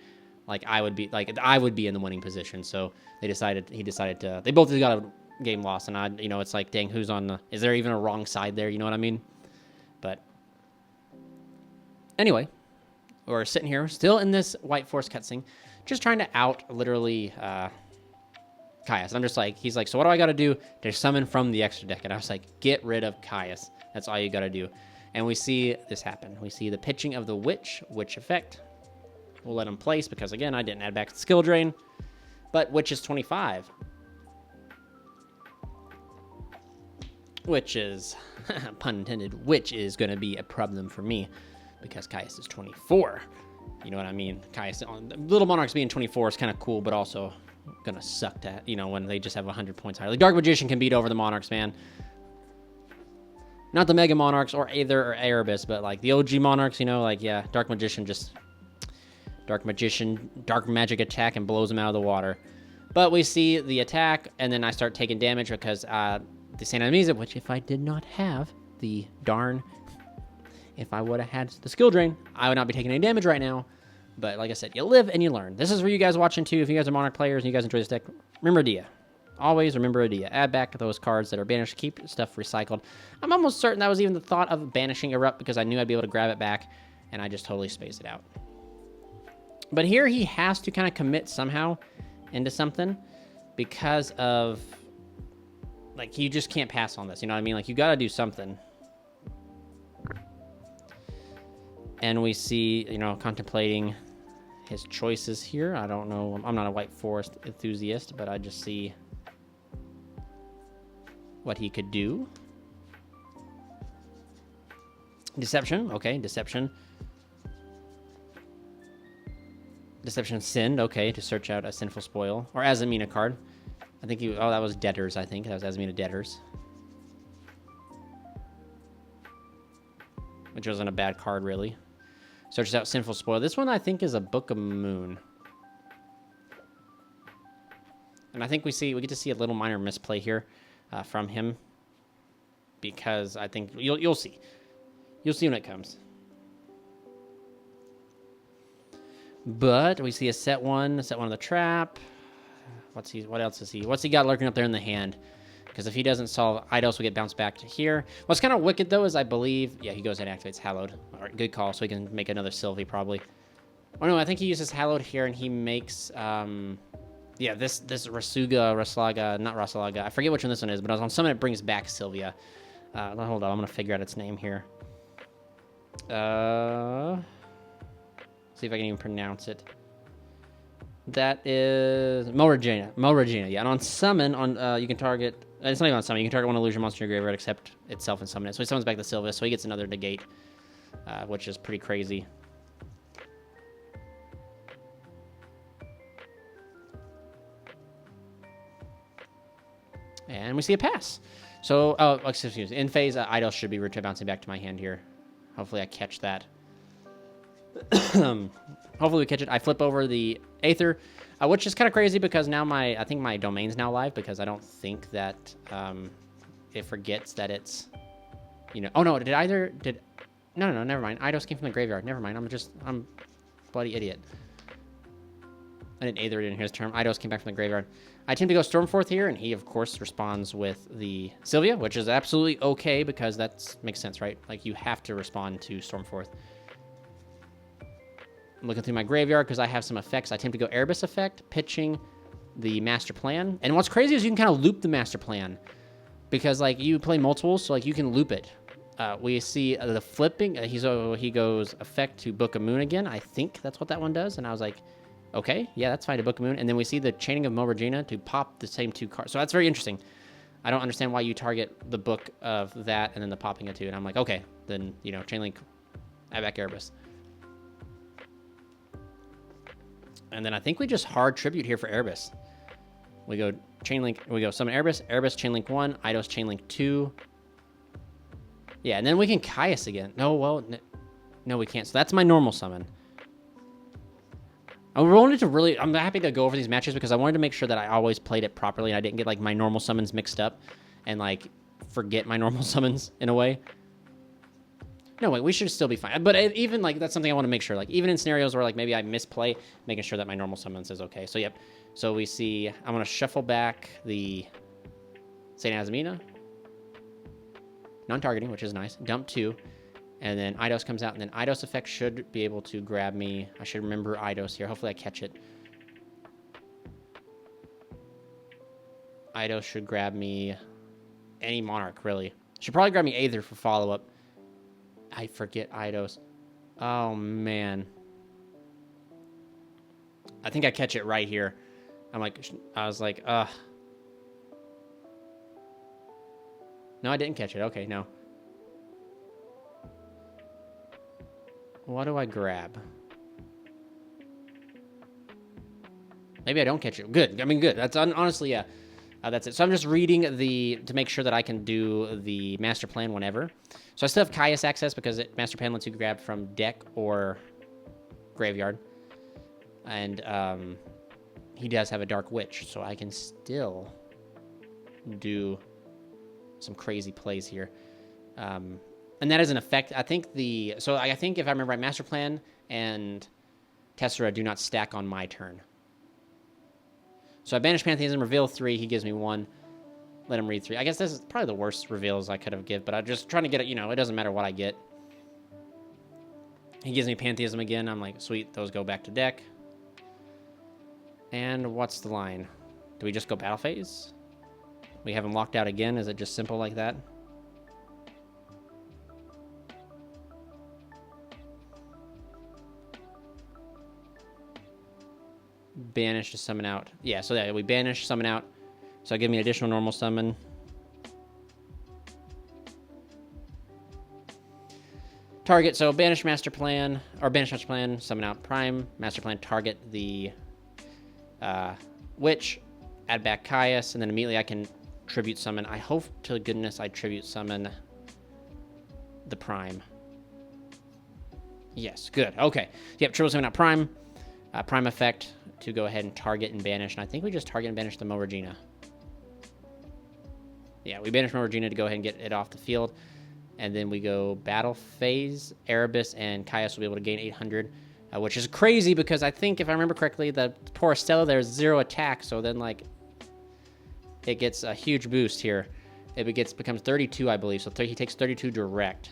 like I would be in the winning position. So he decided to, they both got a game loss, and it's like, dang, who's on the, is there even a wrong side there? You know what I mean? But anyway, we're sitting here still in this White Force cutscene, just trying to out literally Caius. I'm just like, he's like, so what do I got to do to summon from the extra deck? And I was like, get rid of Caius. That's all you got to do. And we see this happen. We see the pitching of the Witch effect. We'll let him place because, again, I didn't add back the skill drain. But Witch is 25. Which is, pun intended, which is going to be a problem for me because Caius is 24. You know what I mean? Caius, Little Monarchs being 24 is kind of cool, but also going to suck to, when they just have 100 points higher. Like, Dark Magician can beat over the Monarchs, man. Not the Mega Monarchs or Aether or Erebus, but like the OG Monarchs, like, yeah, Dark Magician, Dark Magic attack and blows them out of the water. But we see the attack, and then I start taking damage because the Saint Amnesia, which if I did not have the if I would have had the skill drain, I would not be taking any damage right now. But like I said, you live and you learn. This is for you guys watching too. If you guys are Monarch players and you guys enjoy this deck, remember Adia. Always remember Adia. Add back those cards that are banished. Keep stuff recycled. I'm almost certain that was even the thought of banishing Erupt because I knew I'd be able to grab it back, and I just totally spaced it out. But here he has to kind of commit somehow into something because of, like, you just can't pass on this. You know what I mean? Like, you got to do something. And we see, contemplating his choices here. I don't know. I'm not a White Forest enthusiast, but I just see what he could do. Deception. Okay, Deception. Deception Sinned. Okay, to search out a Sinful Spoil. Or Azamina card. I think that was Debtors, I think. That was Azamina Debtors. Which wasn't a bad card, really. Searches out Sinful Spoil. This one, I think, is a Book of Moon. And I think we get to see a little minor misplay here from him. Because I think, you'll see. You'll see when it comes. But we see a set one of the trap. What else is he? What's he got lurking up there in the hand? Because if he doesn't solve, Eidos will get bounced back to here. What's kind of wicked, though, is I believe, yeah, he goes and activates Hallowed. All right, good call, so he can make another Sylvie, probably. Oh, no, I think he uses Hallowed here, and he makes, yeah, this Raslaga, not Raslaga. I forget which one this one is, but I was on summon, it brings back Sylvia. Hold on, I'm going to figure out its name here. See if I can even pronounce it. That is Moregina. Yeah, and on summon, you can target. It's not even on summon. You can target one illusion monster in your graveyard except itself and summon it. So he summons back the Sylvia, so he gets another negate, which is pretty crazy. And we see a pass. So, excuse me. In phase, Eidos should be bouncing back to my hand here. Hopefully I catch that. Hopefully we catch it. I flip over the Aether, which is kind of crazy because now I think my domain's now live because I don't think that it forgets that it's, oh no, no, never mind. Eidos came from the graveyard. Never mind. I'm a bloody idiot. I didn't Aether it in his turn. Eidos came back from the graveyard. I attempt to go Stormforth here, and he, of course, responds with the Sylvia, which is absolutely okay because that makes sense, right? Like, you have to respond to Stormforth. I'm looking through my graveyard because I have some effects. I attempt to go Erebus effect, pitching the Master Plan. And what's crazy is you can kind of loop the Master Plan because, like, you play multiples, so, like, you can loop it. We see the flipping. He goes effect to Book of Moon again. I think that's what that one does. And I was like, okay, yeah, that's fine to Book of Moon. And then we see the Chaining of Moregina to pop the same two cards. So that's very interesting. I don't understand why you target the Book of that and then the popping of two. And I'm like, okay, then, Chainlink, add back Erebus. And then I think we just hard tribute here for Erebus. We go Chainlink, we go summon Erebus, Chainlink 1, Eidos Chainlink 2. Yeah, and then we can Caius again. No, well, no, we can't. So that's my normal summon. I'm happy to go over these matches because I wanted to make sure that I always played it properly and I didn't get, like, my normal summons mixed up and, like, forget my normal summons in a way. No, wait, we should still be fine. But even, like, that's something I want to make sure. Like, even in scenarios where, like, maybe I misplay, making sure that my normal summons is okay. So, yep. So we see, I'm going to shuffle back the St. Azamina. Non-targeting, which is nice. Dump 2. And then Eidos comes out. And then Eidos effect should be able to grab me. I should remember Eidos here. Hopefully I catch it. Eidos should grab me any Monarch, really. Should probably grab me Aether for follow-up. I forget Eidos. Oh, man. I think I catch it right here. I was like, ugh. No, I didn't catch it. Okay, no. What do I grab? Maybe I don't catch it. Good. I mean, good. That's honestly, yeah. That's it. So I'm just reading to make sure that I can do the master plan whenever. So I still have Caius access because master plan lets you grab from deck or graveyard. And he does have a Dark Witch, so I can still do some crazy plays here. And that is an effect. I think if I remember right, master plan and Tessera do not stack on my turn. So I banish Pantheism, reveal 3, he gives me 1. Let him read 3. I guess this is probably the worst reveals I could have given, but I'm just trying to get it, it doesn't matter what I get. He gives me Pantheism again. I'm like, sweet, those go back to deck. And what's the line? Do we just go battle phase? We have him locked out again. Is it just simple like that? Banish to summon out. Yeah, so yeah, we banish, summon out. So give me an additional normal summon. Target, so banish master plan, summon out prime, master plan, target the witch, add back Caius, and then immediately I can tribute summon. I hope to goodness I tribute summon the prime. Yes, good. Okay. Yep, tribute summon out prime. Prime effect to go ahead and target and banish. And I think we just target and banish the Mo Regina. Yeah, we banish Mo Regina to go ahead and get it off the field. And then we go battle phase. Erebus and Caius will be able to gain 800, which is crazy because I think, if I remember correctly, the poor Estella, there's 0 attack. So then, like, it gets a huge boost here. It becomes 32, I believe. So he takes 32 direct.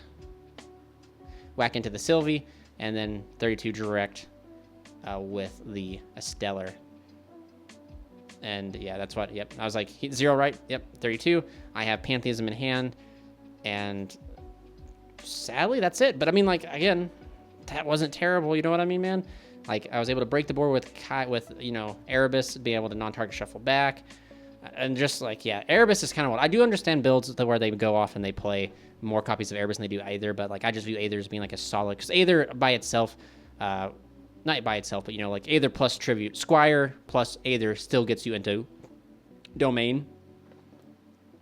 Whack into the Sylvie, and then 32 direct. With the Stellar. And yeah, that's what, yep. I was like, 0, right? Yep, 32. I have Pantheism in hand. And sadly, that's it. But I mean, like, again, that wasn't terrible. You know what I mean, man? Like, I was able to break the board with Erebus, being able to non-target shuffle back. And just like, yeah, Erebus is kind of what I do understand builds where they go off and they play more copies of Erebus than they do Aether. But like, I just view Aether as being like a solid, because Aether by itself, not by itself, but like Aether plus Tribute. Squire plus Aether still gets you into Domain,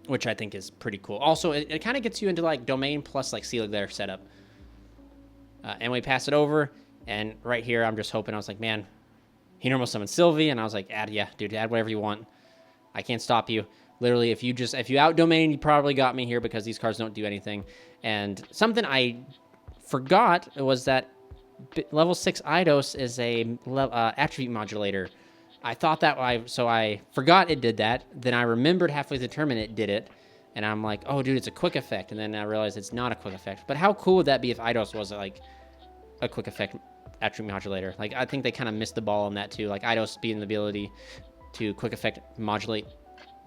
which I think is pretty cool. Also, it kind of gets you into like Domain plus like Seal Glare setup. And we pass it over, and right here, I'm just hoping. I was like, man, he normal summoned Sylvie, and I was like, add whatever you want. I can't stop you. Literally, if you out Domain, you probably got me here because these cards don't do anything. And something I forgot was that level 6 Eidos is a attribute modulator. I thought that so I forgot it did that. Then I remembered halfway through the tournament it did it. And I'm like, oh, dude, it's a quick effect. And then I realized it's not a quick effect. But how cool would that be if Eidos was like a quick effect attribute modulator? Like, I think they kind of missed the ball on that too. Like, Eidos being the ability to quick effect modulate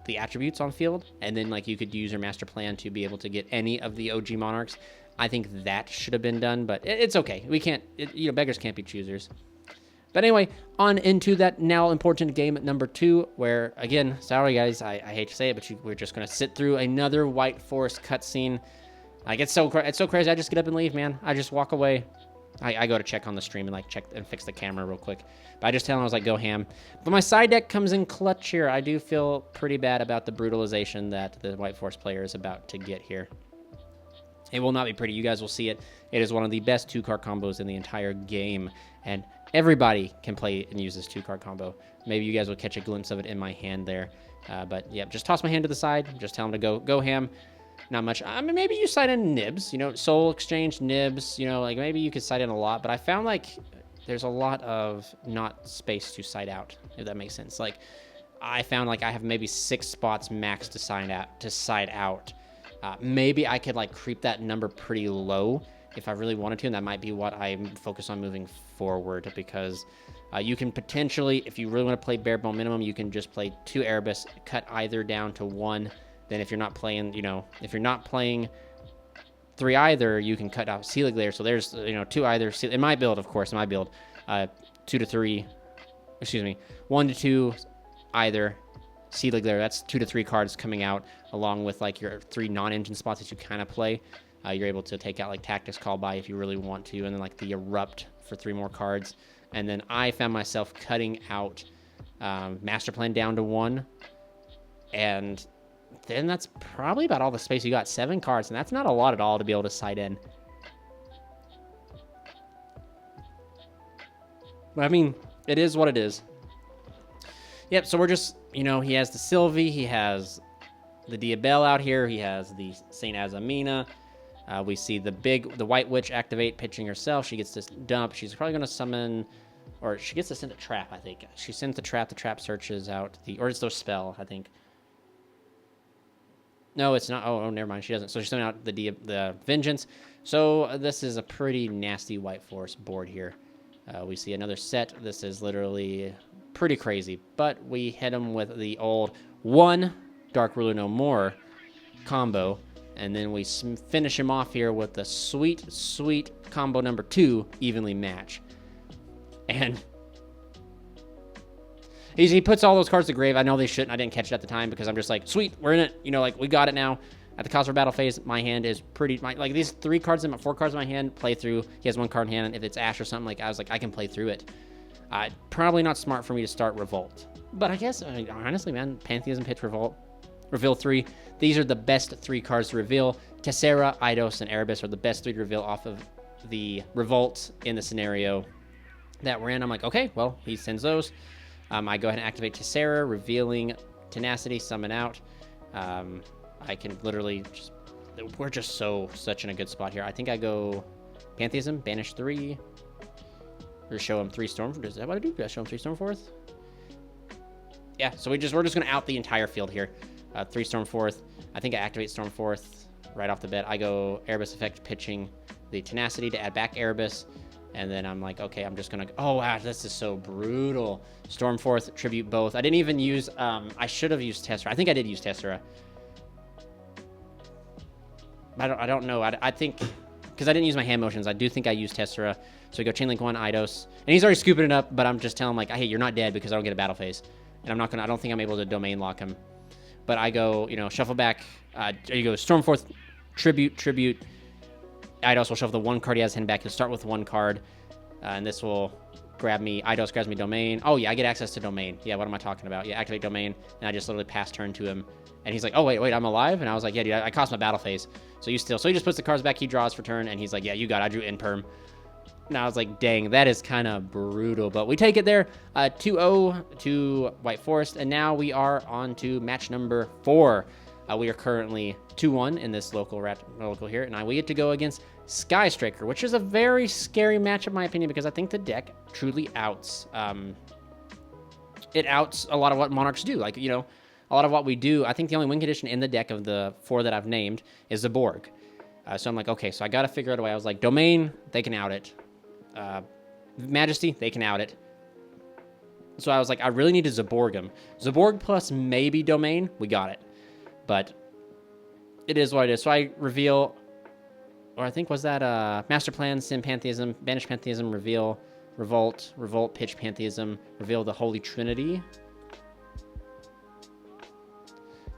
the attributes on field. And then like you could use your master plan to be able to get any of the OG Monarchs. I think that should have been done, but it's okay. We can't, beggars can't be choosers. But anyway, on into that now important game number 2, where, again, sorry guys, I hate to say it, but we're just going to sit through another White Forest cutscene. Like, it's so crazy. I just get up and leave, man. I just walk away. I go to check on the stream and like check and fix the camera real quick. But I just tell him, I was like, go ham. But my side deck comes in clutch here. I do feel pretty bad about the brutalization that the White Forest player is about to get here. It will not be pretty. You guys will see it. It is one of the best 2-card combos in the entire game. And everybody can play and use this 2-card combo. Maybe you guys will catch a glimpse of it in my hand there. But yeah, just toss my hand to the side. Just tell him to go ham. not much. I mean, maybe you side in Nibs, you know, Soul Exchange, Nibs, you know, like maybe you could side in a lot, but I found like there's a lot of not space to side out, if that makes sense. Like I found like I have maybe 6 spots max to side out. Maybe I could like creep that number pretty low if I really wanted to, and that might be what I focus on moving forward, because you can potentially, if you really want to play bare bone minimum, you can just play 2 Erebus, cut either down to 1. Then if you're not playing, you know, if you're not playing 3 either, you can cut out Seelig there. So there's, you know, 2 either. In my build, of course, 2 to 3, excuse me, 1 to 2 either Seelig there. That's 2 to 3 cards coming out, along with like your 3 non-engine spots that you kind of play. You're able to take out like Tactics Call By if you really want to, and then like the Erupt for 3 more cards. And then I found myself cutting out Master Plan down to 1, and then that's probably about all the space you got. 7 cards, and that's not a lot at all to be able to side in. But I mean, it is what it is. Yep, so we're just, you know, he has the Sylvie, he has the Diabelle out here, he has the Saint Azamina. We see the White Witch activate, pitching herself. She gets this dump. She's probably going to summon, or she gets to send a trap, I think. She sends the trap searches out or it's their spell, I think. No, it's not. Oh, never mind. She doesn't. So she's sending out the Vengeance. So this is a pretty nasty White Force board here. We see another set. This is literally pretty crazy. But we hit him with the old 1 Dark Ruler No More combo. And then we finish him off here with the sweet, sweet combo number 2, Evenly Match. And he puts all those cards to grave. I know they shouldn't. I didn't catch it at the time because I'm just like, sweet, we're in it. You know, like, we got it now. At the Cosmos Battle phase, my hand is pretty... like, these 4 cards in my hand, play through. He has 1 card in hand, and if it's Ash or something, like, I was like, I can play through it. Probably not smart for me to start Revolt. But I guess, honestly, man, Pantheism, Pitch, Revolt. Reveal 3. These are the best 3 cards to reveal. Tessera, Eidos, and Erebus are the best 3 to reveal off of the Revolt in the scenario that we're in. I'm like, okay, well, he sends those. I go ahead and activate Tessera, revealing Tenacity, summon out. I can literally just... we're just such in a good spot here. I think I go Pantheism, banish 3. Or show him 3 Storm. Is that what I do? Do I show him 3 Stormforth? Yeah, so we're just going to out the entire field here. 3 Stormforth. I think I activate Stormforth right off the bat. I go Erebus effect, pitching the Tenacity to add back Erebus. And then I'm like, okay, I'm just going to... oh, wow, this is so brutal. Stormforth, tribute both. I didn't even use... I should have used Tessera. I think I did use Tessera. I don't know. I think... because I didn't use my hand motions. I do think I used Tessera. So we go Chainlink 1, Eidos. And he's already scooping it up, but I'm just telling him, like, hey, you're not dead because I don't get a battle phase. And I don't think I'm able to domain lock him. But I go, you know, shuffle back. You go Stormforth, tribute. Eidos will shuffle the 1 card he has hand back. He'll start with 1 card. And this will grab me. Eidos grabs me domain. Oh, yeah, I get access to domain. Yeah, what am I talking about? Yeah, activate domain. And I just literally pass turn to him. And he's like, oh, wait, I'm alive? And I was like, yeah, dude, I cost my battle phase. So he just puts the cards back. He draws for turn. And he's like, yeah, you got it. I drew in perm. And I was like, dang, that is kind of brutal. But we take it there. 2-0 to White Forest. And now we are on to match number 4. We are currently 2-1 in this local here. And we get to go against Sky Striker, which is a very scary match in my opinion, because I think the deck truly outs. It outs a lot of what Monarchs do. Like, you know, a lot of what we do. I think the only win condition in the deck of the 4 that I've named is the Borg. So I'm like, okay, so I got to figure out a way. I was like, Domain, they can out it. Majesty, they can out it. So I was like, I really need to Zaborg him. Zaborg plus maybe Domain, we got it. But it is what it is. So I reveal, or I think was that Master Plan, Sim Pantheism, Banish Pantheism, reveal, Revolt, Pitch Pantheism, reveal the Holy Trinity.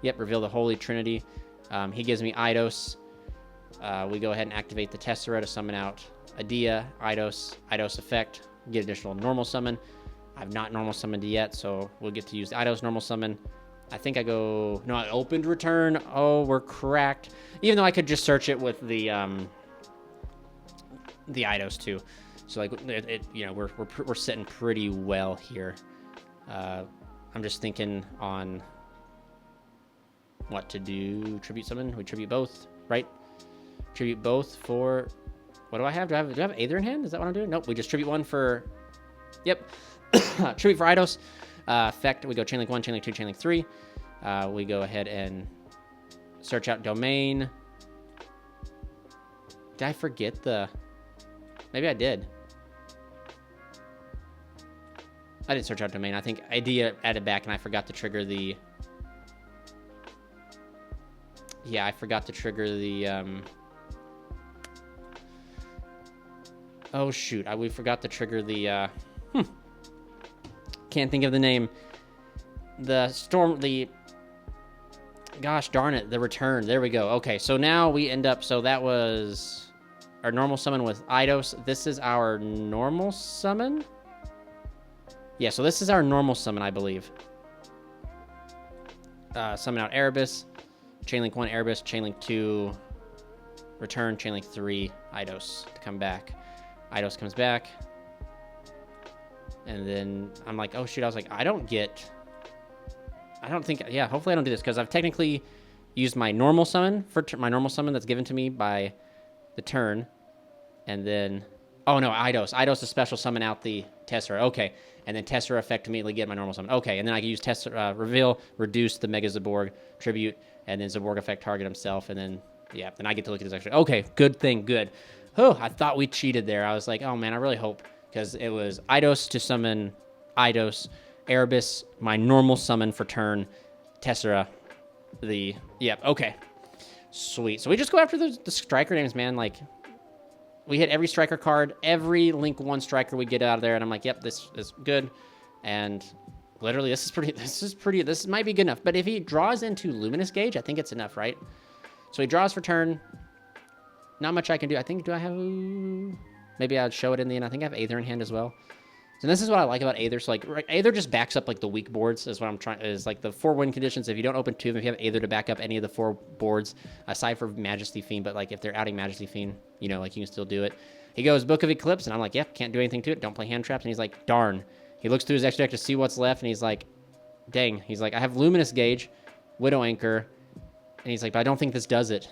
Yep, reveal the Holy Trinity. He gives me Eidos. We go ahead and activate the Tessera to summon out Adia, Eidos effect, get additional normal summon. I've not normal summoned yet, so we'll get to use the Eidos normal summon. I think I go... no, I opened return. Oh, we're cracked. Even though I could just search it with the Eidos too. So like you know, we're sitting pretty well here. I'm just thinking on what to do. Tribute summon. We tribute both, right? Tribute both for... What do I have? Do I have Aether in hand? Is that what I'm doing? Nope. We just tribute one for... Yep. Tribute for Eidos. Effect. We go Chainlink 1, Chainlink 2, Chainlink 3. We go ahead and search out domain. Did I forget the... Maybe I did. I didn't search out domain. I think idea added back and I forgot to trigger the... Yeah, I forgot to trigger the... Oh, shoot. We forgot to trigger the... Can't think of the name. The storm... The... Gosh darn it. The return. There we go. Okay, so now we end up... So that was our normal summon with Eidos. This is our normal summon? Yeah, so this is our normal summon, I believe. Summon out Erebus. Chainlink 1, Erebus. Chainlink 2, return. Chainlink 3, Eidos to come back. Eidos comes back. And then I'm like, oh, shoot. I was like, I don't think... Yeah, hopefully I don't do this because I've technically used my normal summon for my normal summon that's given to me by the turn. And then... Oh, no, Eidos. Eidos is special summon out the Tessera. Okay. And then Tessera effect to immediately get my normal summon. Okay, and then I can use Tessera, reveal, reduce the Mega Zaborg, tribute, and then Zaborg effect target himself, and then, yeah, then I get to look at this extra. Okay, good thing, good. Oh, I thought we cheated there. I was like, oh, man, I really hope, because it was Eidos to summon Eidos, Erebus, my normal summon for turn, Tessera, the, yep, okay. Sweet. So we just go after the striker names, man, like... We hit every striker card, every Link 1 striker we get out of there, and I'm like, yep, this is good. And literally, this might be good enough. But if he draws into Luminous Gauge, I think it's enough, right? So he draws for turn. Not much I can do. I think, do I have... Maybe I'll show it in the end. I think I have Aether in hand as well. So this is what I like about Aether. So, like, Aether just backs up, like, the weak boards is what I'm trying... Is, like, the 4 win conditions. If you don't open 2 of them, if you have Aether to back up any of the 4 boards, aside from Majesty Fiend, but, like, if they're outing Majesty Fiend, you know, like, you can still do it. He goes Book of Eclipse, and I'm like, yep, can't do anything to it. Don't play hand traps. And he's like, darn. He looks through his extra deck to see what's left, and he's like, dang. He's like, I have Luminous Gauge, Widow Anchor, and he's like, but I don't think this does it.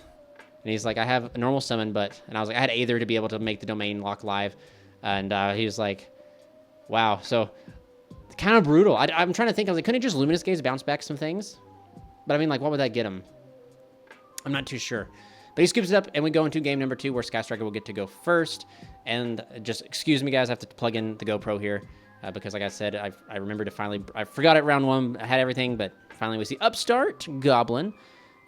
And he's like, I have a normal summon, but... And I was like, I had Aether to be able to make the domain lock live. And he was like... Wow, so kind of brutal. I'm trying to think. I was like, couldn't he just Luminous Gaze bounce back some things? But I mean, like, what would that get him? I'm not too sure. But he scoops it up, and we go into game number 2, where Sky Striker will get to go first. And just excuse me, guys, I have to plug in the GoPro here because, like I said, I remember to finally. I forgot it round 1. I had everything, but finally we see Upstart Goblin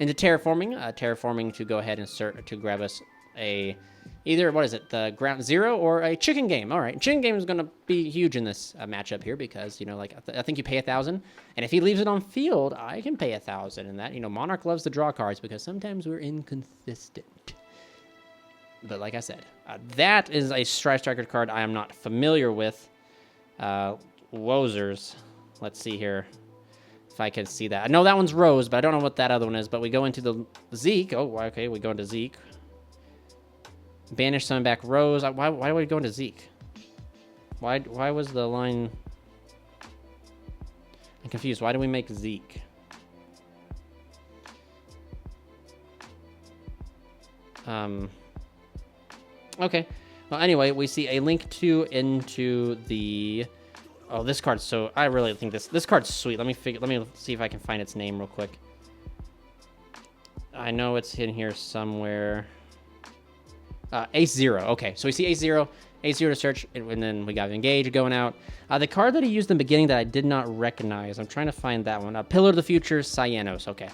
into terraforming. Terraforming to go ahead and to grab us a. Either, what is it, the ground 0 or a chicken game. All right, chicken game is going to be huge in this matchup here because, you know, like, I think you pay 1,000. And if he leaves it on field, I can pay 1,000. And that, you know, Monarch loves to draw cards because sometimes we're inconsistent. But like I said, that is a Strife Striker card I am not familiar with. Wozers. Let's see here if I can see that. I know that one's Rose, but I don't know what that other one is. But we go into the Zeke. Oh, okay, we go into Zeke. Banish, summon back Rose. Why do we go into Zeke? Why was the line... I'm confused. Why do we make Zeke? Okay. Well, anyway, we see a Link 2 into the... Oh, this card's so... I really think this card's sweet. Let me see if I can find its name real quick. I know it's in here somewhere... Ace 0. Okay, so we see Ace 0. Ace 0 to search, and then we got Engage going out. The card that he used in the beginning that I did not recognize. I'm trying to find that one. Pillar of the Future, Cyanos. Okay.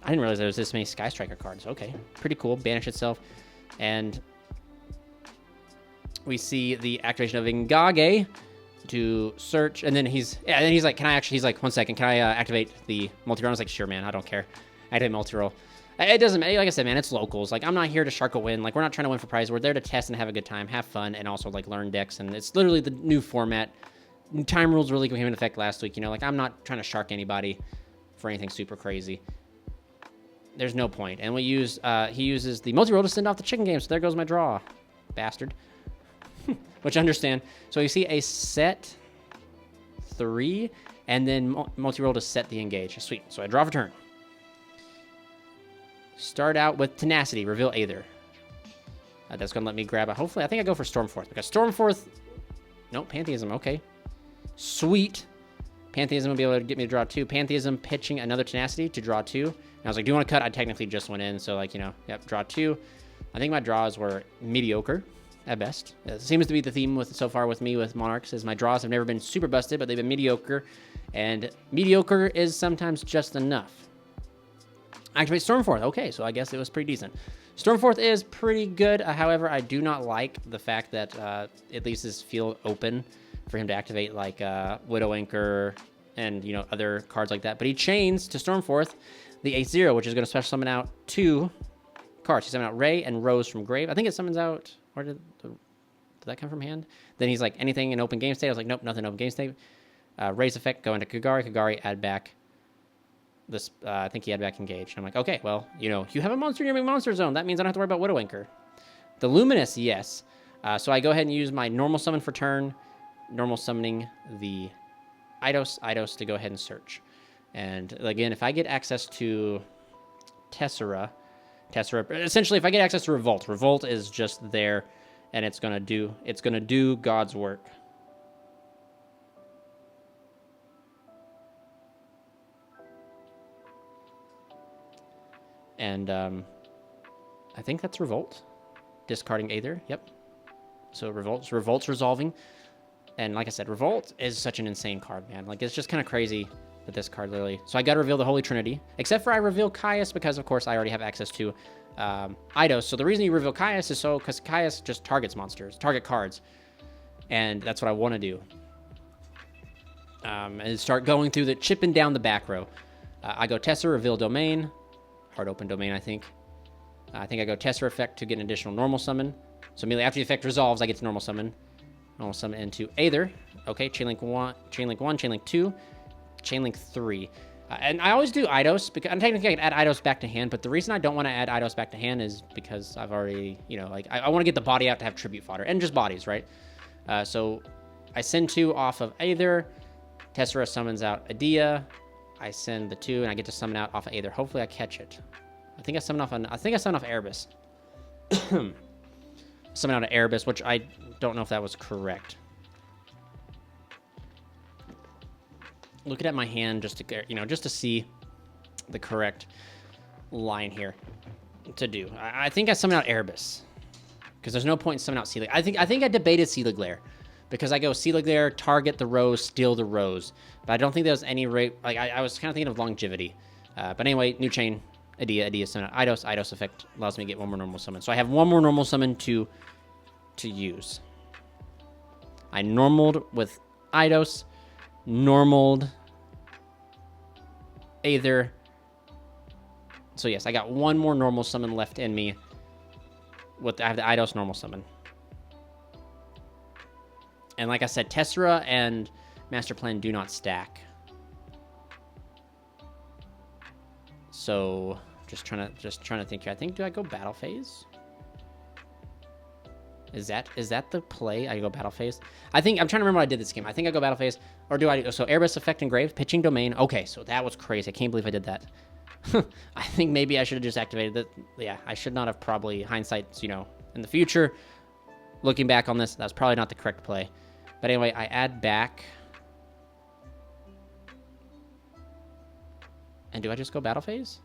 I didn't realize there was this many Sky Striker cards. Okay, pretty cool. Banish itself. And we see the activation of Ingage to search. And then he's like, he's like, 1 second, can I activate the multi-roll? I was like, sure, man, I don't care. Activate multi-roll. It doesn't matter. Like I said, man, it's locals. Like, I'm not here to shark a win. Like, we're not trying to win for prize. We're there to test and have a good time, have fun, and also, like, learn decks. And it's literally the new format. Time rules really came into effect last week, you know? Like, I'm not trying to shark anybody for anything super crazy. There's no point. And we use, he uses the multi-roll to send off the chicken game, so there goes my draw. Bastard. Which I understand. So you see a set 3, and then multi-roll to set the Engage. Sweet. So I draw for turn. Start out with Tenacity. Reveal Aether. That's going to let me grab a... Hopefully, I think I go for Stormforth. Because Stormforth... Nope, Pantheism. Okay. Sweet. Pantheism will be able to get me to draw 2. Pantheism pitching another Tenacity to draw 2. And I was like, do you want to cut? I technically just went in. So, like, you know, yep, draw 2. I think my draws were mediocre at best. It seems to be the theme so far with me with Monarchs is my draws have never been super busted, but they've been mediocre. And mediocre is sometimes just enough. Activate Stormforth. Okay, so I guess it was pretty decent. Stormforth is pretty good. However, I do not like the fact that it leaves this field open for him to activate like Widow Anchor and, you know, other cards like that. But he chains to Stormforth the 8/0, which is going to special summon out 2 cards. He summoned out Ray and Rose from grave. I think it summons out... Or did that come from hand? Then he's like, anything in open game state? I was like, nope, nothing in open game state. Ray's effect, go into Kagari. Kagari, add back this... I think he had back Engage. I'm like, okay, well, you know, you have a monster in your monster zone. That means I don't have to worry about Widow Anchor. The Luminous, yes. So I go ahead and use my normal summon for turn. Normal summoning the Eidos to go ahead and search. And again, if I get access to Tessera, essentially, if I get access to Revolt is just there, and it's gonna do God's work. And I think that's Revolt, discarding Aether. Yep. So Revolt's resolving, and like I said, Revolt is such an insane card, man. Like it's just kind of crazy. That this card literally... So I got to reveal the Holy Trinity. Except for I reveal Caius because, of course, I already have access to Eidos. So the reason you reveal Caius is because Caius just targets monsters, target cards. And that's what I want to do. And start going through chipping down the back row. I go Tessera, reveal domain. Hard open domain, I think. I think I go Tessera effect to get an additional normal summon. So immediately after the effect resolves, I get to normal summon. Normal summon into Aether. Okay, Chainlink 1, Chainlink 2. Chainlink 3. And I always do Eidos, because technically I can add Eidos back to hand, but the reason I don't want to add Eidos back to hand is because I've already, you know, like, I want to get the body out to have tribute fodder, and just bodies, right? So I send 2 off of Aether, Tessera summons out Adia, I send the 2, and I get to summon out off of Aether. Hopefully I catch it. I think I summon off Erebus. Summon out an Erebus, which I don't know if that was correct. Looking at my hand just to, you know, just to see the correct line here to do. I think I summoned out Erebus because there's no point in summoning out Sea. I think I debated Sea Glare because I go Sea Glare, target the rose, steal the rose. But I don't think there was any rate. Like I was kind of thinking of longevity. But anyway, new chain, Adia summon out Eidos effect allows me to get 1 more normal summon. So I have 1 more normal summon to use. I normaled with Eidos. Normaled Aether. So yes, I got 1 more normal summon left in me. I have the Eidos normal summon. And like I said, Tessera and Master Plan do not stack. So just trying to think here. I think, do I go battle phase? Is that the play? I go battle phase. I'm trying to remember what I did this game. I think I go battle phase, or do I? So Erebus effect engraved, pitching domain. Okay, so that was crazy. I can't believe I did that. I think maybe I should have just activated that. Yeah, I should not have. Probably hindsight, you know, in the future, looking back on this, that's probably not the correct play. But anyway, I add back. And do I just go battle phase?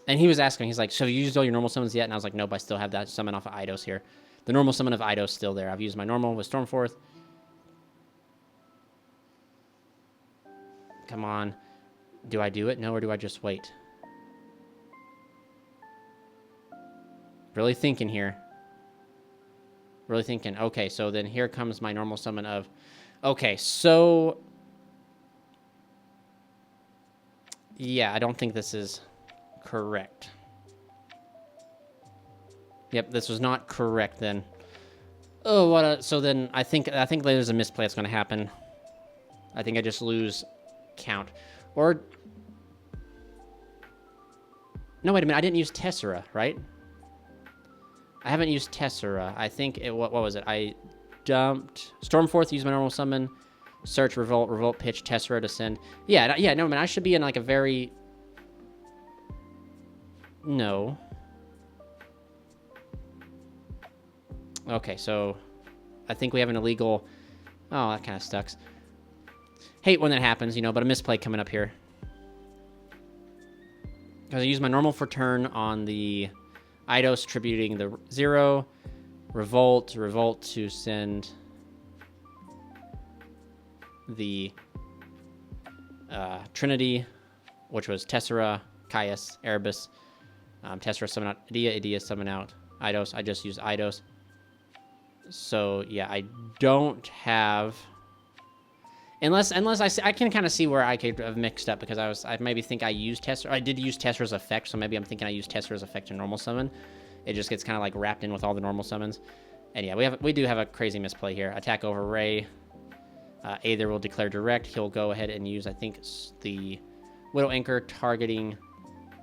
And he was asking, he's like, so have you used all your normal summons yet? And I was like, nope, I still have that summon off of Eidos here. The normal summon of Eidos still there. I've used my normal with Stormforth. Come on. Do I do it? No, or do I just wait? Really thinking here. Really thinking. Okay, so then here comes my normal summon of... Okay, so... Yeah, I don't think this is correct. Yep, this was not correct then. Oh, what a... So then I think there's a misplay that's going to happen. I think I just lose count. Or... No, wait a minute. I didn't use Tessera, right? I haven't used Tessera. I think it... What was it? I dumped... Stormforth, used my normal summon. Search, revolt, revolt, pitch, Tessera, descend. Yeah, yeah, no, man, I should be in like a very... No. Okay, so I think we have an illegal... Oh, that kind of sucks. Hate when that happens, you know, but a misplay coming up here. Because I use my normal for turn on the Eidos, tributing the 0. Revolt to send the Trinity, which was Tessera, Caius, Erebus. Tessera summon out Idea, Idea summon out Eidos. I just used Eidos. So, yeah, I don't have... Unless I can kind of see where I could have mixed up, because I maybe think I used Tessera. I did use Tessera's effect, so maybe I'm thinking I used Tessera's effect to normal summon. It just gets kind of like wrapped in with all the normal summons. And yeah, we do have a crazy misplay here. Attack over Ray. Aether will declare direct. He'll go ahead and use, I think, the Widow Anchor targeting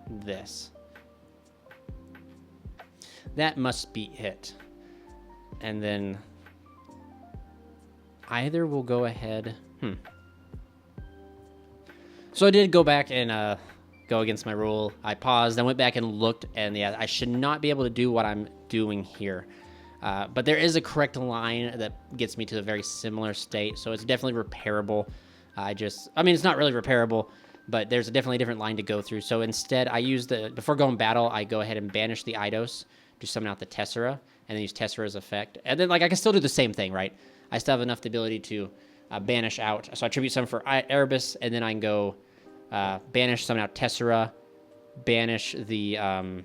this. That must be it. And then either will go ahead... So I did go back and go against my rule. I paused, I went back and looked, and yeah, I should not be able to do what I'm doing here. But there is a correct line that gets me to a very similar state, so it's definitely repairable. I mean, it's not really repairable, but there's definitely a different line to go through. So instead, I use before going battle, I go ahead and banish the Eidos to summon out the Tessera, and then use Tessera's effect. And then, like, I can still do the same thing, right? I still have enough the ability to banish out. So I tribute summon for Erebus, and then I can go banish, summon out Tessera, banish the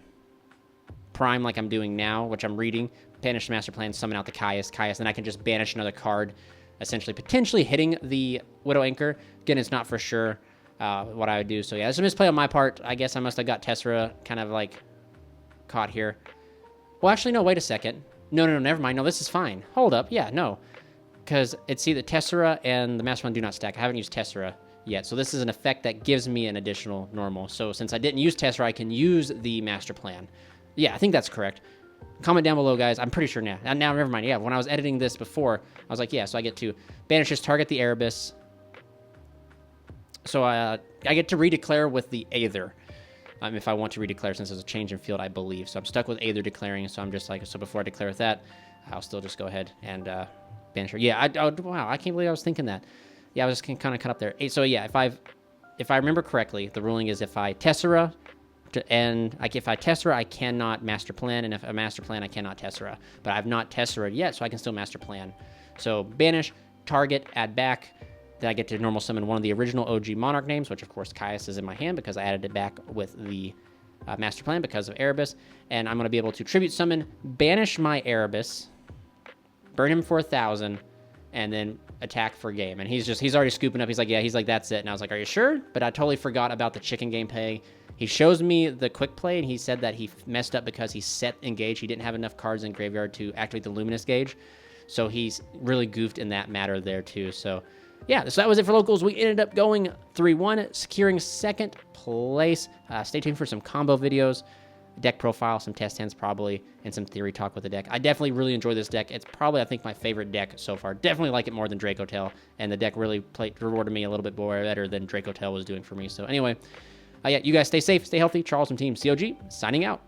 Prime like I'm doing now, which I'm reading, banish the Master Plan, summon out the Caius, and I can just banish another card, essentially potentially hitting the Widow Anchor. Again, it's not for sure what I would do. So yeah, it's a misplay on my part. I guess I must have got Tessera kind of like caught here. Well, actually, no, wait a second. No, never mind. No, this is fine. Hold up. Yeah, no. Because it's either Tessera and the Master Plan do not stack. I haven't used Tessera yet. So this is an effect that gives me an additional normal. So since I didn't use Tessera, I can use the Master Plan. Yeah, I think that's correct. Comment down below, guys. I'm pretty sure now. Now, never mind. Yeah, when I was editing this before, I was like, yeah, so I get to banish this, target the Erebus. So I get to redeclare with the Aether. If I want to redeclare, since there's a change in field, I believe. So I'm stuck with Aether declaring, so I'm just like, so before I declare with that, I'll still just go ahead and banish her. Yeah, wow, I can't believe I was thinking that. Yeah, I was just kind of cut up there. So yeah, if I remember correctly, the ruling is if I Tessera, if I Tessera, I cannot Master Plan, and if I Master Plan, I cannot Tessera. But I've not Tessera yet, so I can still Master Plan. So banish, target, add back. Then I get to normal summon one of the original OG Monarch names, which of course Caius is in my hand because I added it back with the Master Plan because of Erebus. And I'm going to be able to tribute summon, banish my Erebus, burn him for 1,000, and then attack for game. And he's already scooping up. He's like, that's it. And I was like, are you sure? But I totally forgot about the chicken game pay. He shows me the quick play, and he said that he messed up because he set engage. He didn't have enough cards in graveyard to activate the Luminous Gauge. So he's really goofed in that matter there too. So yeah, so that was it for locals. We ended up going 3-1, securing second place. Stay tuned for some combo videos, deck profile, some test hands probably, and some theory talk with the deck. I definitely really enjoy this deck. It's probably, I think, my favorite deck so far. Definitely like it more than Dracotel, and the deck really rewarded me a little bit better than Dracotel was doing for me. So anyway, yeah, you guys stay safe, stay healthy. Charles from Team COG, signing out.